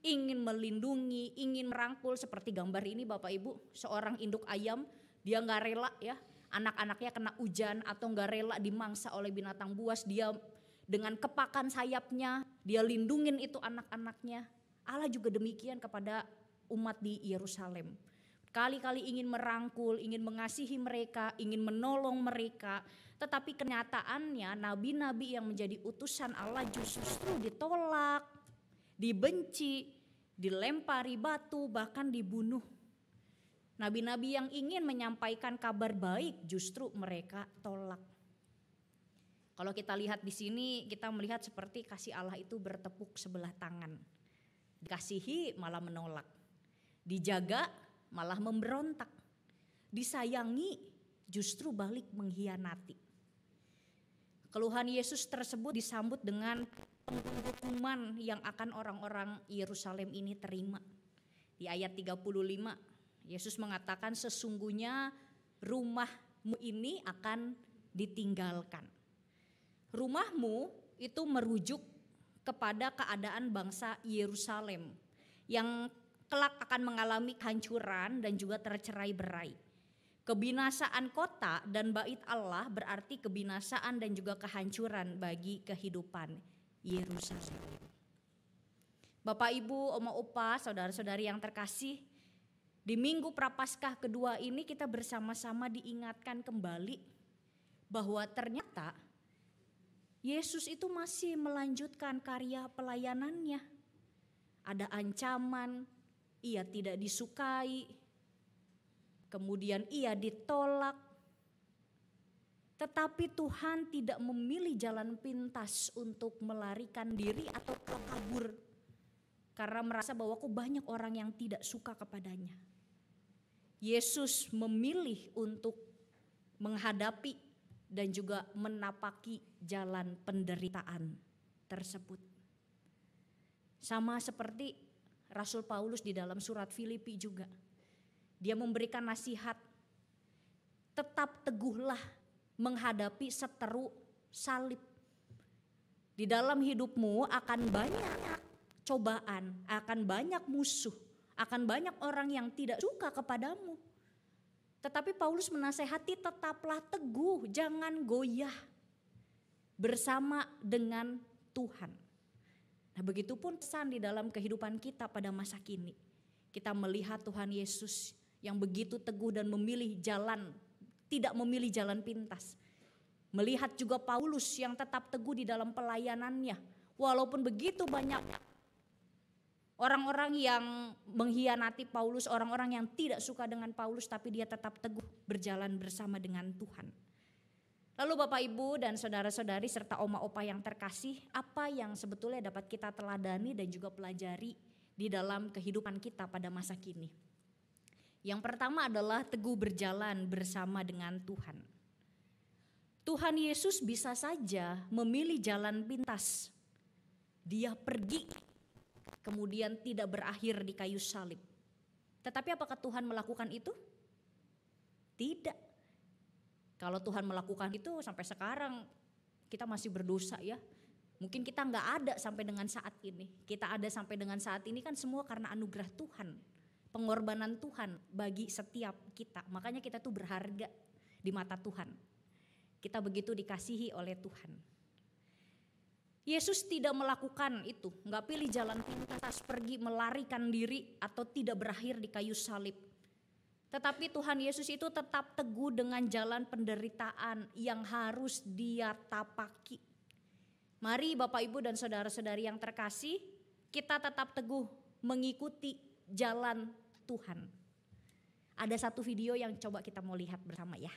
ingin melindungi, ingin merangkul. Seperti gambar ini Bapak Ibu, seorang induk ayam, dia gak rela ya anak-anaknya kena hujan atau gak rela dimangsa oleh binatang buas, dia dengan kepakan sayapnya, dia lindungin itu anak-anaknya. Allah juga demikian kepada umat di Yerusalem. Kali-kali ingin merangkul, ingin mengasihi mereka, ingin menolong mereka. Tetapi kenyataannya nabi-nabi yang menjadi utusan Allah justru ditolak, dibenci, dilempari batu, bahkan dibunuh. Nabi-nabi yang ingin menyampaikan kabar baik justru mereka tolak. Kalau kita lihat di sini, kita melihat seperti kasih Allah itu bertepuk sebelah tangan. Dikasihi malah menolak, dijaga malah memberontak, disayangi justru balik mengkhianati. Keluhan Yesus tersebut disambut dengan penghukuman yang akan orang-orang Yerusalem ini terima. Di ayat 35, Yesus mengatakan sesungguhnya rumahmu ini akan ditinggalkan. Rumahmu itu merujuk kepada keadaan bangsa Yerusalem yang kelak akan mengalami kehancuran dan juga tercerai-berai. Kebinasaan kota dan bait Allah berarti kebinasaan dan juga kehancuran bagi kehidupan Yerusalem. Bapak, Ibu, Oma, Opa, saudara-saudari yang terkasih, di Minggu Prapaskah kedua ini kita bersama-sama diingatkan kembali bahwa ternyata Yesus itu masih melanjutkan karya pelayanannya. Ada ancaman, ia tidak disukai, kemudian ia ditolak. Tetapi Tuhan tidak memilih jalan pintas untuk melarikan diri atau kabur. Karena merasa bahwa kok banyak orang yang tidak suka kepadanya. Yesus memilih untuk menghadapi dan juga menapaki jalan penderitaan tersebut. Sama seperti Rasul Paulus di dalam surat Filipi juga. Dia memberikan nasihat, tetap teguhlah menghadapi seteru salib. Di dalam hidupmu akan banyak cobaan, akan banyak musuh, akan banyak orang yang tidak suka kepadamu. Tetapi Paulus menasehati, tetaplah teguh, jangan goyah bersama dengan Tuhan. Nah, begitupun pesan di dalam kehidupan kita pada masa kini. Kita melihat Tuhan Yesus yang begitu teguh dan memilih jalan, tidak memilih jalan pintas. Melihat juga Paulus yang tetap teguh di dalam pelayanannya. Walaupun begitu banyak orang-orang yang mengkhianati Paulus, orang-orang yang tidak suka dengan Paulus, tapi dia tetap teguh berjalan bersama dengan Tuhan. Lalu Bapak Ibu dan saudara-saudari serta oma opa yang terkasih, apa yang sebetulnya dapat kita teladani dan juga pelajari di dalam kehidupan kita pada masa kini? Yang pertama adalah teguh berjalan bersama dengan Tuhan. Tuhan Yesus bisa saja memilih jalan pintas. Dia pergi, kemudian tidak berakhir di kayu salib. Tetapi apakah Tuhan melakukan itu? Tidak. Kalau Tuhan melakukan itu sampai sekarang kita masih berdosa ya. Mungkin kita nggak ada sampai dengan saat ini. Kita ada sampai dengan saat ini kan semua karena anugerah Tuhan. Pengorbanan Tuhan bagi setiap kita. Makanya kita tuh berharga di mata Tuhan. Kita begitu dikasihi oleh Tuhan. Yesus tidak melakukan itu. Nggak pilih jalan pintas, pergi melarikan diri atau tidak berakhir di kayu salib. Tetapi Tuhan Yesus itu tetap teguh dengan jalan penderitaan yang harus dia tapaki. Mari Bapak Ibu dan saudara-saudari yang terkasih, kita tetap teguh mengikuti jalan Tuhan. Ada satu video yang coba kita mau lihat bersama ya.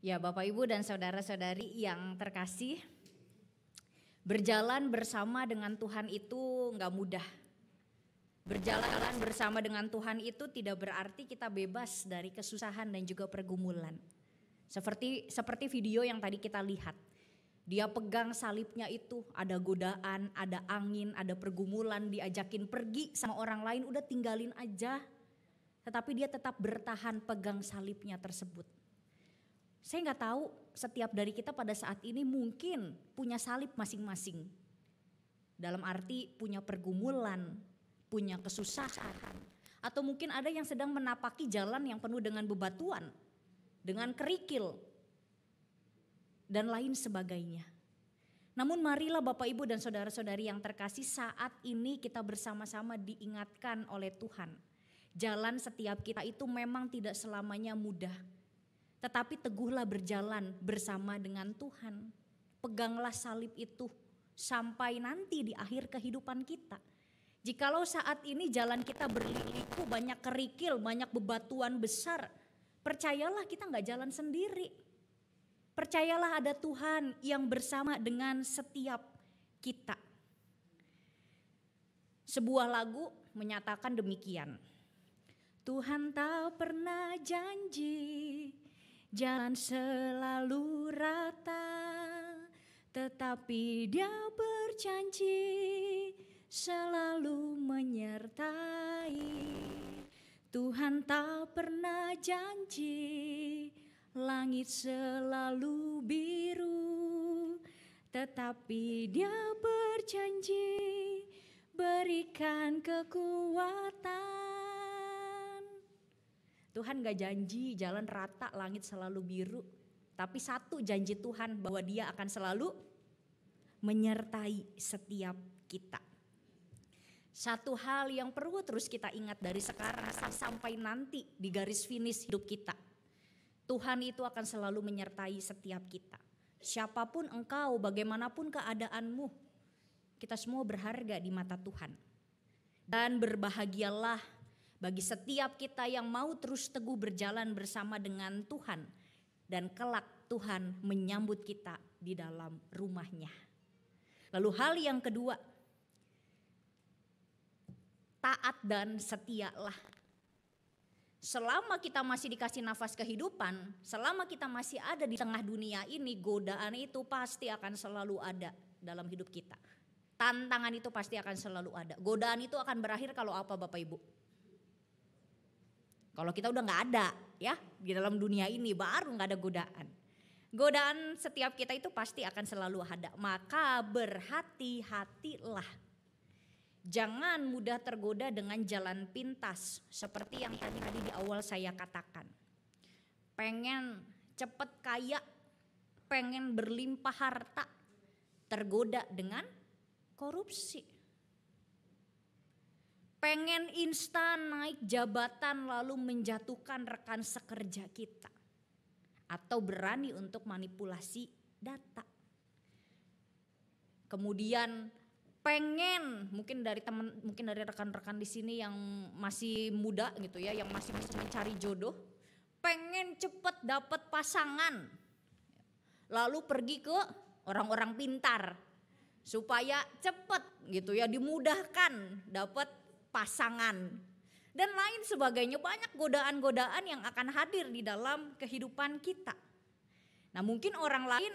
Ya, Bapak Ibu dan saudara-saudari yang terkasih, berjalan bersama dengan Tuhan itu nggak mudah. Berjalan bersama dengan Tuhan itu tidak berarti kita bebas dari kesusahan dan juga pergumulan. Seperti video yang tadi kita lihat. Dia pegang salibnya itu, ada godaan, ada angin, ada pergumulan, diajakin pergi sama orang lain, udah tinggalin aja. Tetapi dia tetap bertahan pegang salibnya tersebut. Saya nggak tahu setiap dari kita pada saat ini mungkin punya salib masing-masing. Dalam arti punya pergumulan, punya kesusahan. Atau mungkin ada yang sedang menapaki jalan yang penuh dengan bebatuan, dengan kerikil, dan lain sebagainya. Namun marilah Bapak Ibu dan saudara-saudari yang terkasih, saat ini kita bersama-sama diingatkan oleh Tuhan. Jalan setiap kita itu memang tidak selamanya mudah. Tetapi teguhlah berjalan bersama dengan Tuhan. Peganglah salib itu sampai nanti di akhir kehidupan kita. Jikalau saat ini jalan kita berliku, banyak kerikil, banyak bebatuan besar, percayalah kita nggak jalan sendiri. Percayalah ada Tuhan yang bersama dengan setiap kita. Sebuah lagu menyatakan demikian. Tuhan tak pernah janji jalan selalu rata, tetapi Dia berjanji selalu menyertai. Tuhan tak pernah janji langit selalu biru, tetapi Dia berjanji berikan kekuatan. Tuhan gak janji jalan rata langit selalu biru, tapi satu janji Tuhan bahwa Dia akan selalu menyertai setiap kita. Satu hal yang perlu terus kita ingat dari sekarang sampai nanti di garis finish hidup kita. Tuhan itu akan selalu menyertai setiap kita. Siapapun engkau, bagaimanapun keadaanmu, kita semua berharga di mata Tuhan. Dan berbahagialah bagi setiap kita yang mau terus teguh berjalan bersama dengan Tuhan. Dan kelak Tuhan menyambut kita di dalam rumah-Nya. Lalu hal yang kedua, taat dan setialah. Selama kita masih dikasih nafas kehidupan, selama kita masih ada di tengah dunia ini, godaan itu pasti akan selalu ada dalam hidup kita. Tantangan itu pasti akan selalu ada. Godaan itu akan berakhir kalau apa Bapak Ibu? Kalau kita udah gak ada ya di dalam dunia ini, baru gak ada godaan. Godaan setiap kita itu pasti akan selalu ada. Maka berhati-hatilah. Jangan mudah tergoda dengan jalan pintas seperti yang tadi di awal saya katakan. Pengen cepet kaya, pengen berlimpah harta, tergoda dengan korupsi. Pengen instan naik jabatan lalu menjatuhkan rekan sekerja kita. Atau berani untuk manipulasi data. Kemudian pengen mungkin dari rekan-rekan di sini yang masih muda gitu ya, yang masih mencari jodoh, pengen cepet dapat pasangan, lalu pergi ke orang-orang pintar supaya cepet gitu ya, dimudahkan dapat pasangan dan lain sebagainya. Banyak godaan-godaan yang akan hadir di dalam kehidupan kita. Nah mungkin orang lain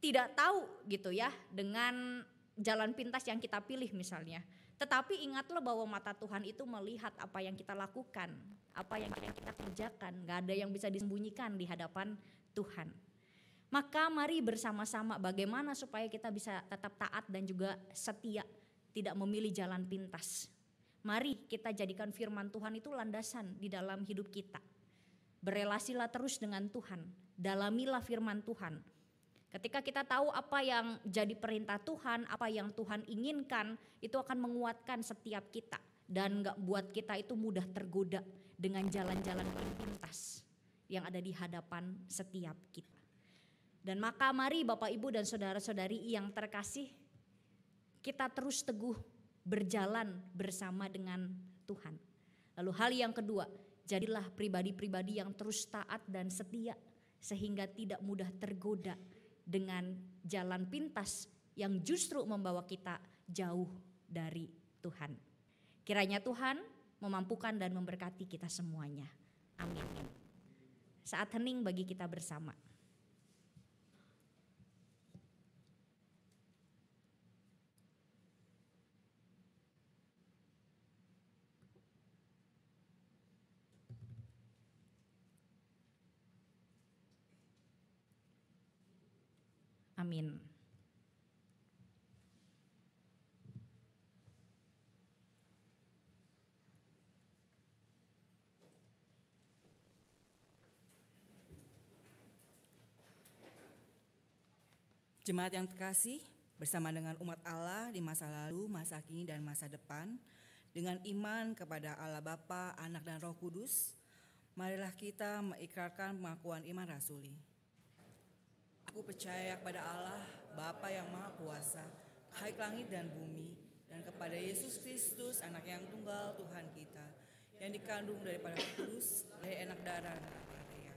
tidak tahu gitu ya dengan jalan pintas yang kita pilih misalnya. Tetapi ingatlah bahwa mata Tuhan itu melihat apa yang kita lakukan, apa yang kita kerjakan. Gak ada yang bisa disembunyikan di hadapan Tuhan. Maka mari bersama-sama bagaimana supaya kita bisa tetap taat dan juga setia, tidak memilih jalan pintas. Mari kita jadikan firman Tuhan itu landasan di dalam hidup kita. Berelasilah terus dengan Tuhan, dalamilah firman Tuhan. Ketika kita tahu apa yang jadi perintah Tuhan, apa yang Tuhan inginkan, itu akan menguatkan setiap kita. Dan gak buat kita itu mudah tergoda dengan jalan-jalan pintas yang ada di hadapan setiap kita. Dan maka mari Bapak Ibu dan saudara-saudari yang terkasih, kita terus teguh berjalan bersama dengan Tuhan. Lalu hal yang kedua, jadilah pribadi-pribadi yang terus taat dan setia sehingga tidak mudah tergoda dengan jalan pintas yang justru membawa kita jauh dari Tuhan. Kiranya Tuhan memampukan dan memberkati kita semuanya. Amin. Saat hening bagi kita bersama. Amin. Jemaat yang terkasih, bersama dengan umat Allah di masa lalu, masa kini, dan masa depan, dengan iman kepada Allah Bapa, Anak, dan Roh Kudus, marilah kita mengikrarkan pengakuan iman rasuli. Aku percaya kepada Allah, Bapa yang Maha Kuasa, Khaalik langit dan bumi, dan kepada Yesus Kristus, Anak yang tunggal Tuhan kita, yang dikandung daripada Roh Kudus, dari enak darah dan Maria,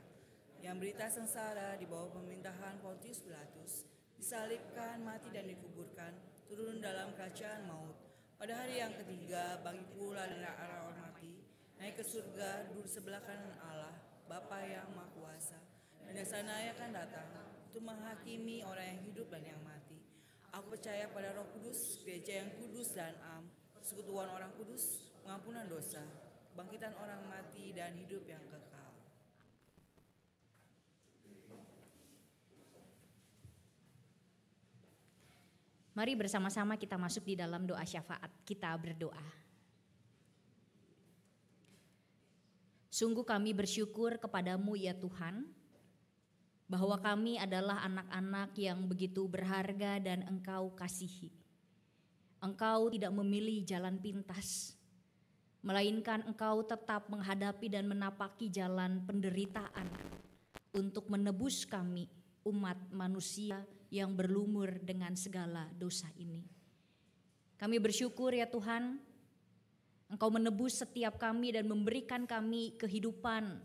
yang berita sengsara di bawah pemerintahan Pontius Pilatus, disalibkan, mati dan dikuburkan, turun dalam kerajaan maut. Pada hari yang ketiga, bangkit pula dari arah orang mati, naik ke surga, duduk sebelah kanan Allah, Bapa yang Maha Kuasa, dan yang sana akan datang untuk menghakimi orang yang hidup dan yang mati. Aku percaya pada Roh Kudus, gereja yang kudus dan am, persekutuan orang kudus, pengampunan dosa, kebangkitan orang mati dan hidup yang kekal. Mari bersama-sama kita masuk di dalam doa syafaat. Kita berdoa. Sungguh kami bersyukur kepadamu ya Tuhan, bahwa kami adalah anak-anak yang begitu berharga dan Engkau kasihi. Engkau tidak memilih jalan pintas, melainkan Engkau tetap menghadapi dan menapaki jalan penderitaan untuk menebus kami, umat manusia yang berlumur dengan segala dosa ini. Kami bersyukur ya Tuhan, Engkau menebus setiap kami dan memberikan kami kehidupan.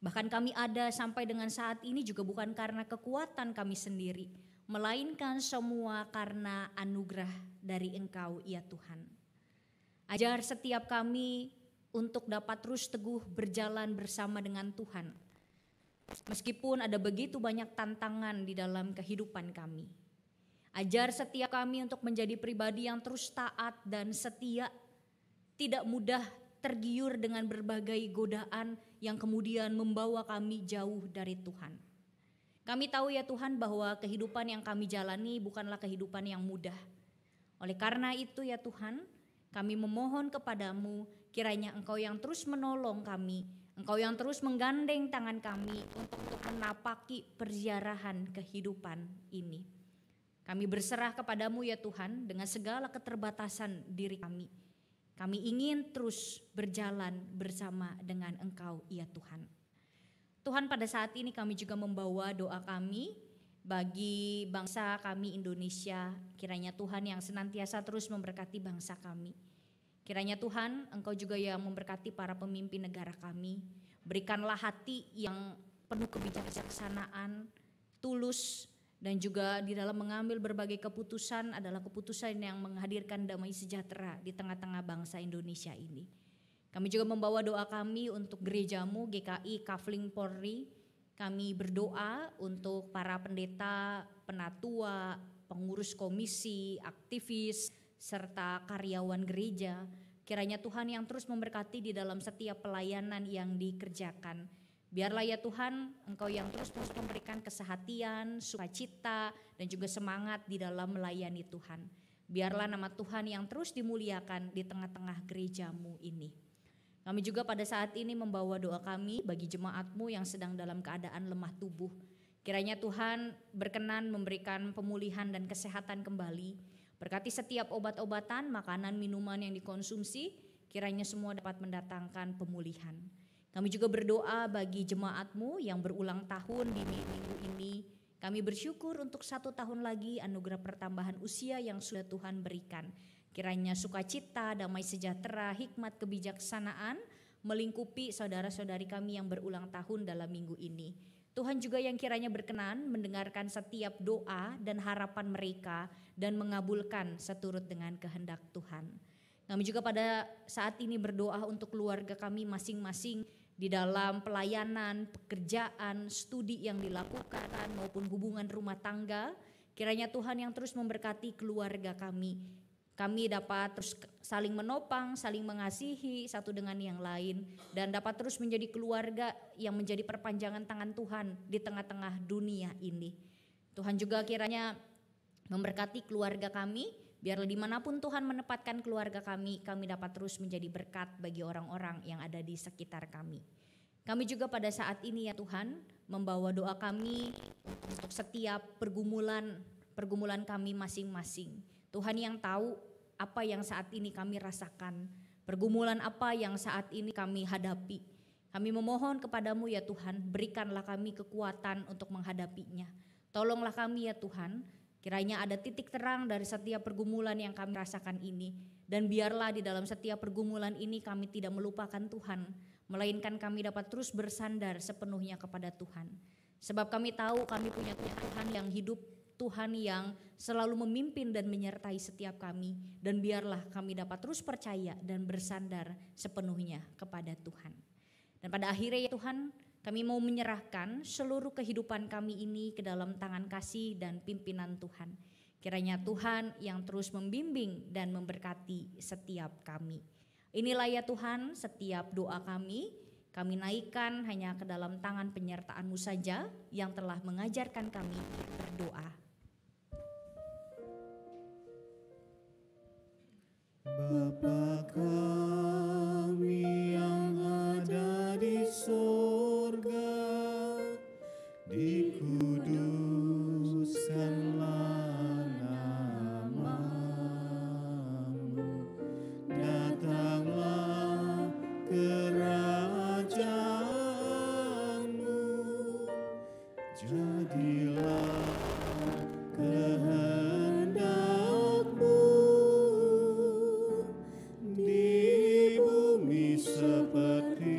Bahkan kami ada sampai dengan saat ini juga bukan karena kekuatan kami sendiri, melainkan semua karena anugerah dari Engkau ya Tuhan. Ajar setiap kami untuk dapat terus teguh berjalan bersama dengan Tuhan. Meskipun ada begitu banyak tantangan di dalam kehidupan kami. Ajar setiap kami untuk menjadi pribadi yang terus taat dan setia, tidak mudah tergiur dengan berbagai godaan yang kemudian membawa kami jauh dari Tuhan. Kami tahu ya Tuhan bahwa kehidupan yang kami jalani bukanlah kehidupan yang mudah. Oleh karena itu ya Tuhan, kami memohon kepadamu kiranya Engkau yang terus menolong kami, Engkau yang terus menggandeng tangan kami untuk menapaki perjalanan kehidupan ini. Kami berserah kepadamu ya Tuhan dengan segala keterbatasan diri kami. Kami ingin terus berjalan bersama dengan Engkau ya Tuhan. Tuhan, pada saat ini kami juga membawa doa kami bagi bangsa kami Indonesia. Kiranya Tuhan yang senantiasa terus memberkati bangsa kami. Kiranya Tuhan Engkau juga yang memberkati para pemimpin negara kami. Berikanlah hati yang penuh kebijaksanaan, tulus, dan juga di dalam mengambil berbagai keputusan adalah keputusan yang menghadirkan damai sejahtera di tengah-tengah bangsa Indonesia ini. Kami juga membawa doa kami untuk gerejamu GKI Kafling Polri. Kami berdoa untuk para pendeta, penatua, pengurus komisi, aktivis, serta karyawan gereja. Kiranya Tuhan yang terus memberkati di dalam setiap pelayanan yang dikerjakan. Biarlah ya Tuhan, Engkau yang terus memberikan kesehatan, sukacita, dan juga semangat di dalam melayani Tuhan. Biarlah nama Tuhan yang terus dimuliakan di tengah-tengah gerejamu ini. Kami juga pada saat ini membawa doa kami bagi jemaatmu yang sedang dalam keadaan lemah tubuh. Kiranya Tuhan berkenan memberikan pemulihan dan kesehatan kembali. Berkati setiap obat-obatan, makanan, minuman yang dikonsumsi, kiranya semua dapat mendatangkan pemulihan. Kami juga berdoa bagi jemaatmu yang berulang tahun di minggu ini. Kami bersyukur untuk 1 tahun lagi anugerah pertambahan usia yang sudah Tuhan berikan. Kiranya sukacita, damai sejahtera, hikmat kebijaksanaan melingkupi saudara-saudari kami yang berulang tahun dalam minggu ini. Tuhan juga yang kiranya berkenan mendengarkan setiap doa dan harapan mereka dan mengabulkan seturut dengan kehendak Tuhan. Kami juga pada saat ini berdoa untuk keluarga kami masing-masing di dalam pelayanan, pekerjaan, studi yang dilakukan maupun hubungan rumah tangga. Kiranya Tuhan yang terus memberkati keluarga kami. Kami dapat terus saling menopang, saling mengasihi satu dengan yang lain, dan dapat terus menjadi keluarga yang menjadi perpanjangan tangan Tuhan di tengah-tengah dunia ini. Tuhan juga kiranya memberkati keluarga kami, biarlah dimanapun Tuhan menempatkan keluarga kami dapat terus menjadi berkat bagi orang-orang yang ada di sekitar kami. Kami juga pada saat ini ya Tuhan membawa doa kami untuk setiap pergumulan kami masing-masing. Tuhan yang tahu apa yang saat ini kami rasakan, pergumulan apa yang saat ini kami hadapi. Kami memohon kepadamu ya Tuhan, berikanlah kami kekuatan untuk menghadapinya. Tolonglah kami ya Tuhan, kiranya ada titik terang dari setiap pergumulan yang kami rasakan ini. Dan biarlah di dalam setiap pergumulan ini kami tidak melupakan Tuhan, melainkan kami dapat terus bersandar sepenuhnya kepada Tuhan. Sebab kami tahu kami punya Tuhan yang hidup, Tuhan yang selalu memimpin dan menyertai setiap kami, dan biarlah kami dapat terus percaya dan bersandar sepenuhnya kepada Tuhan. Dan pada akhirnya ya Tuhan, kami mau menyerahkan seluruh kehidupan kami ini ke dalam tangan kasih dan pimpinan Tuhan. Kiranya Tuhan yang terus membimbing dan memberkati setiap kami. Inilah ya Tuhan setiap doa kami naikkan hanya ke dalam tangan penyertaan-Mu saja yang telah mengajarkan kami berdoa. Bapa kami yang ada di sorga, dikuduskanlah nama-Mu, datanglah kerajaan-Mu, jadilah kehendak-Mu di bumi seperti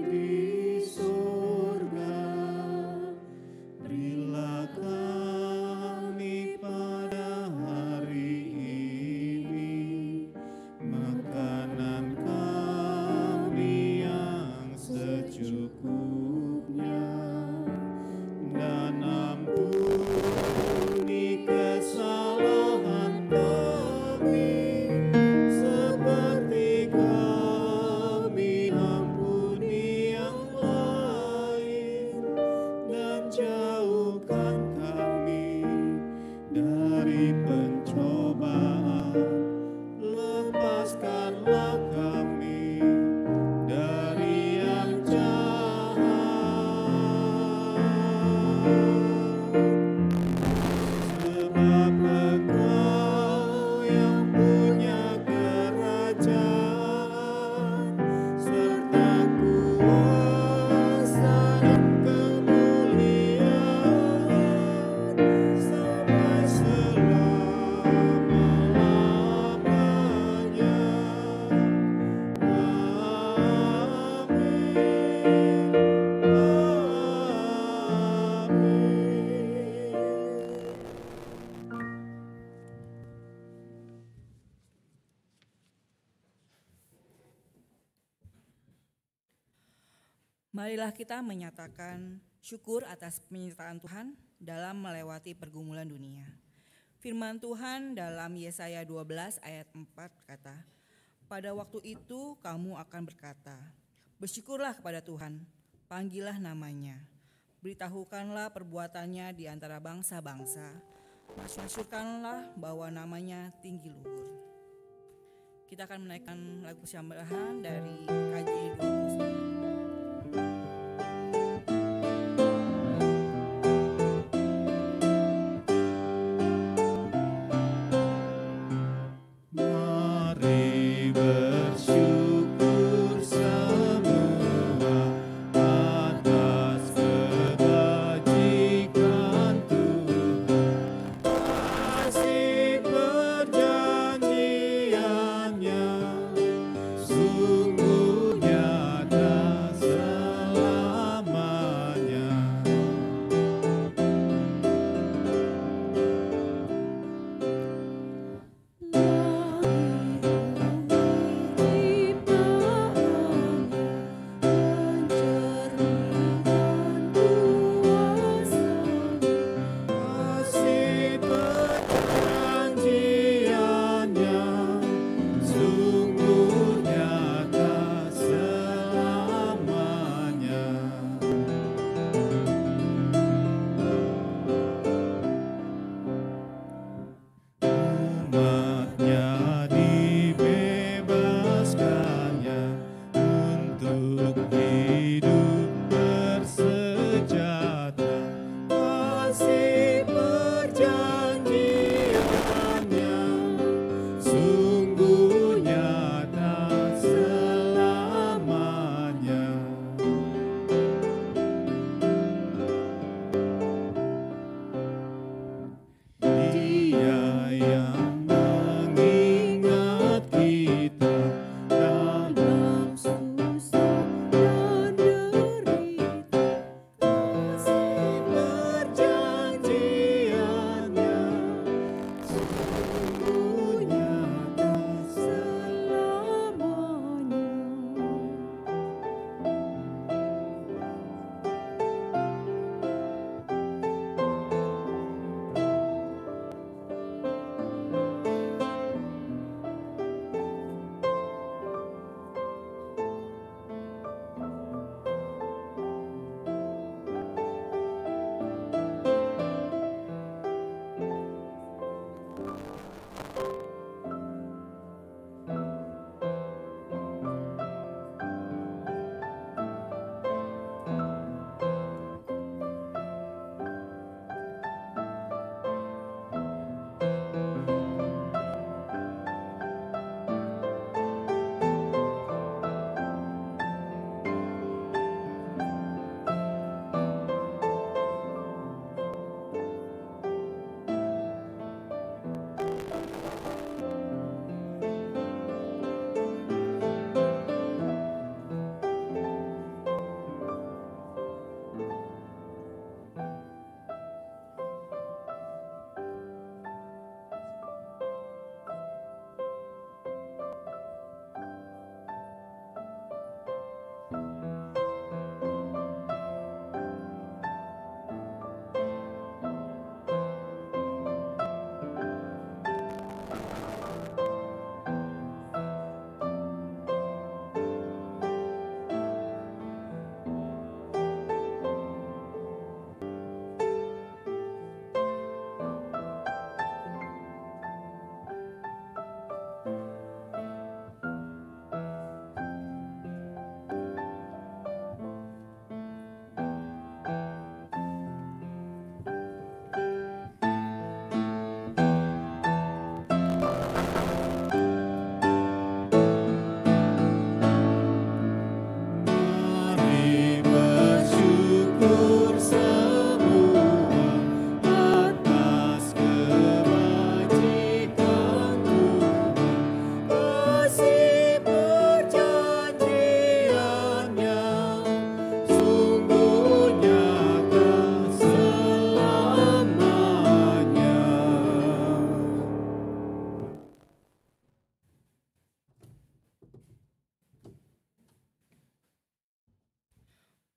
di sorga. Berilah kami pada hari ini makanan kami yang secukupnya, dan ampuni kesalahan kami seperti kami ampuni yang lain, dan jauhkan kami dari pencobaan, lepaskanlah kami dari yang jahat. Sebab Engkau yang punya kerajaan serta kuasa dan kemuliaan sampai selama-lamanya. Marilah kita menyatakan syukur atas penyertaan Tuhan dalam melewati pergumulan dunia. Firman Tuhan dalam Yesaya 12 ayat 4 kata, pada waktu itu kamu akan berkata, bersyukurlah kepada Tuhan, panggillah namanya, beritahukanlah perbuatannya di antara bangsa-bangsa, masyurkanlah bahwa namanya tinggi luhur. Kita akan menaikkan lagu persembahan dari KJ 29. Mari bersyukur semua atas kebajikan Tuhan, kasih perjanjiannya sungguh nyata.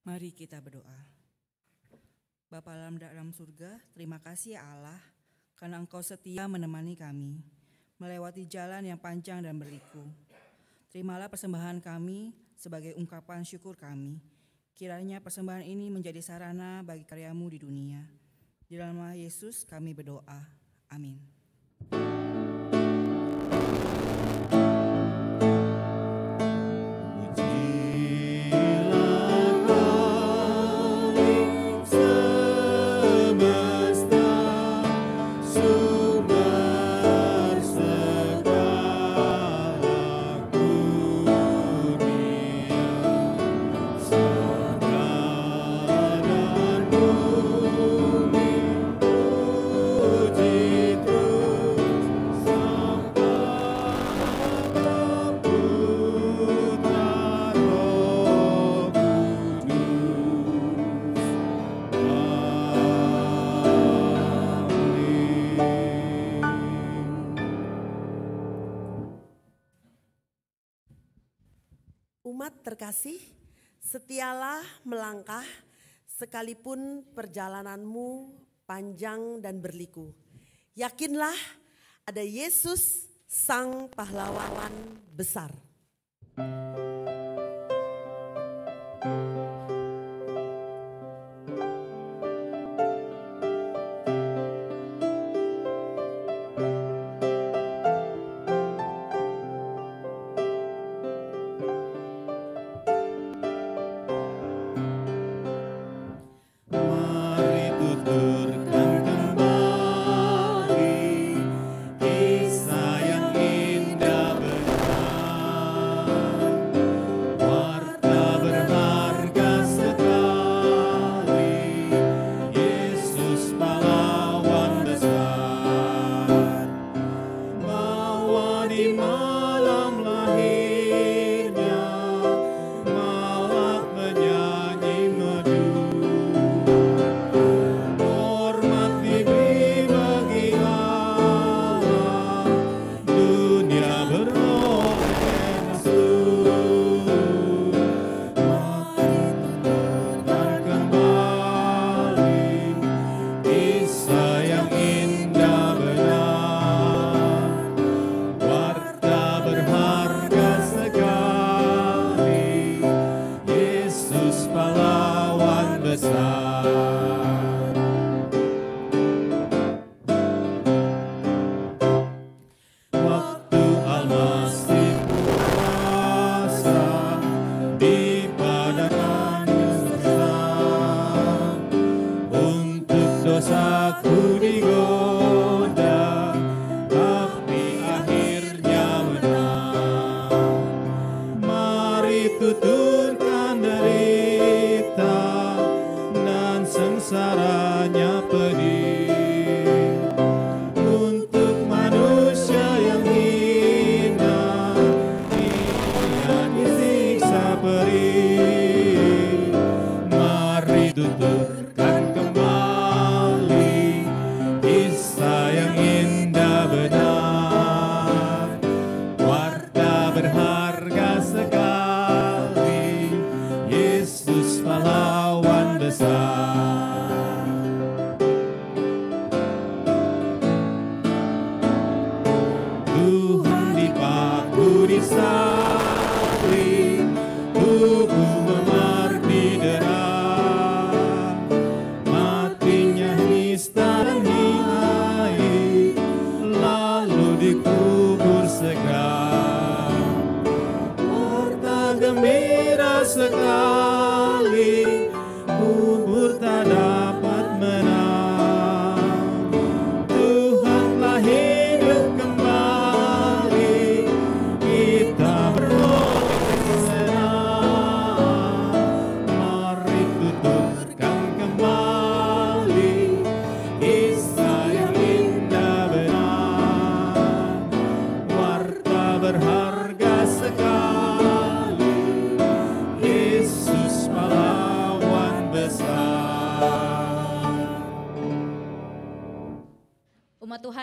Mari kita berdoa. Bapa dalam surga, terima kasih ya Allah, karena Engkau setia menemani kami, melewati jalan yang panjang dan berliku. Terimalah persembahan kami sebagai ungkapan syukur kami. Kiranya persembahan ini menjadi sarana bagi karya-Mu di dunia. Di dalam nama Yesus kami berdoa. Amin. Umat terkasih, setialah melangkah sekalipun perjalananmu panjang dan berliku. Yakinlah ada Yesus sang pahlawan besar.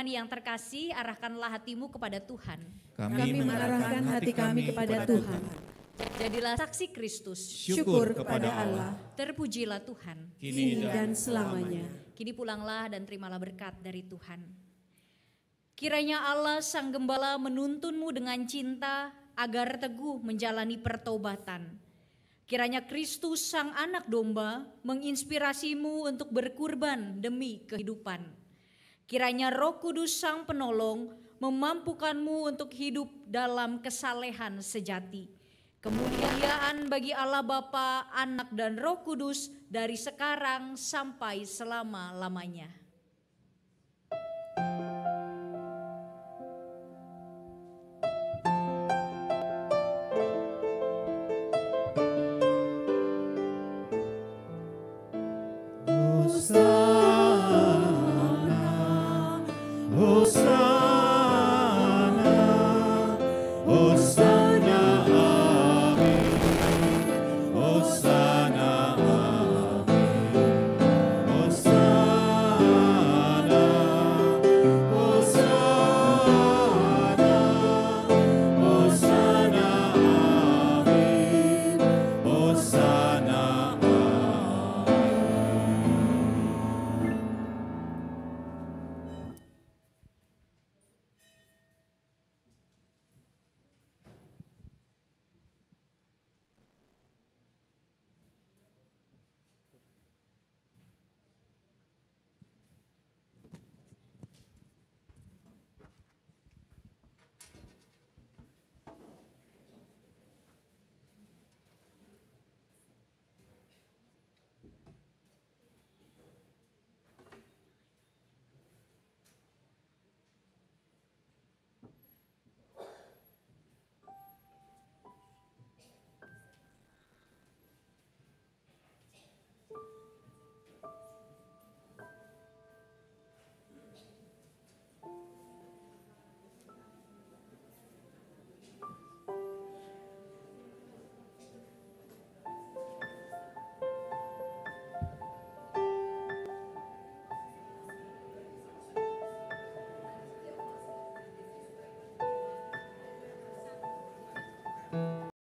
Yang terkasih, arahkanlah hatimu kepada Tuhan. Kami mengarahkan hati kami kepada Tuhan. Jadilah saksi Kristus. Syukur kepada Allah. Terpujilah Tuhan. Kini dan selamanya. Kini pulanglah dan terimalah berkat dari Tuhan. Kiranya Allah Sang Gembala menuntunmu dengan cinta agar teguh menjalani pertobatan. Kiranya Kristus Sang Anak Domba menginspirasimu untuk berkurban demi kehidupan. Kiranya Roh Kudus Sang Penolong memampukanmu untuk hidup dalam kesalehan sejati. Kemuliaan bagi Allah Bapa, Anak dan Roh Kudus dari sekarang sampai selama-lamanya.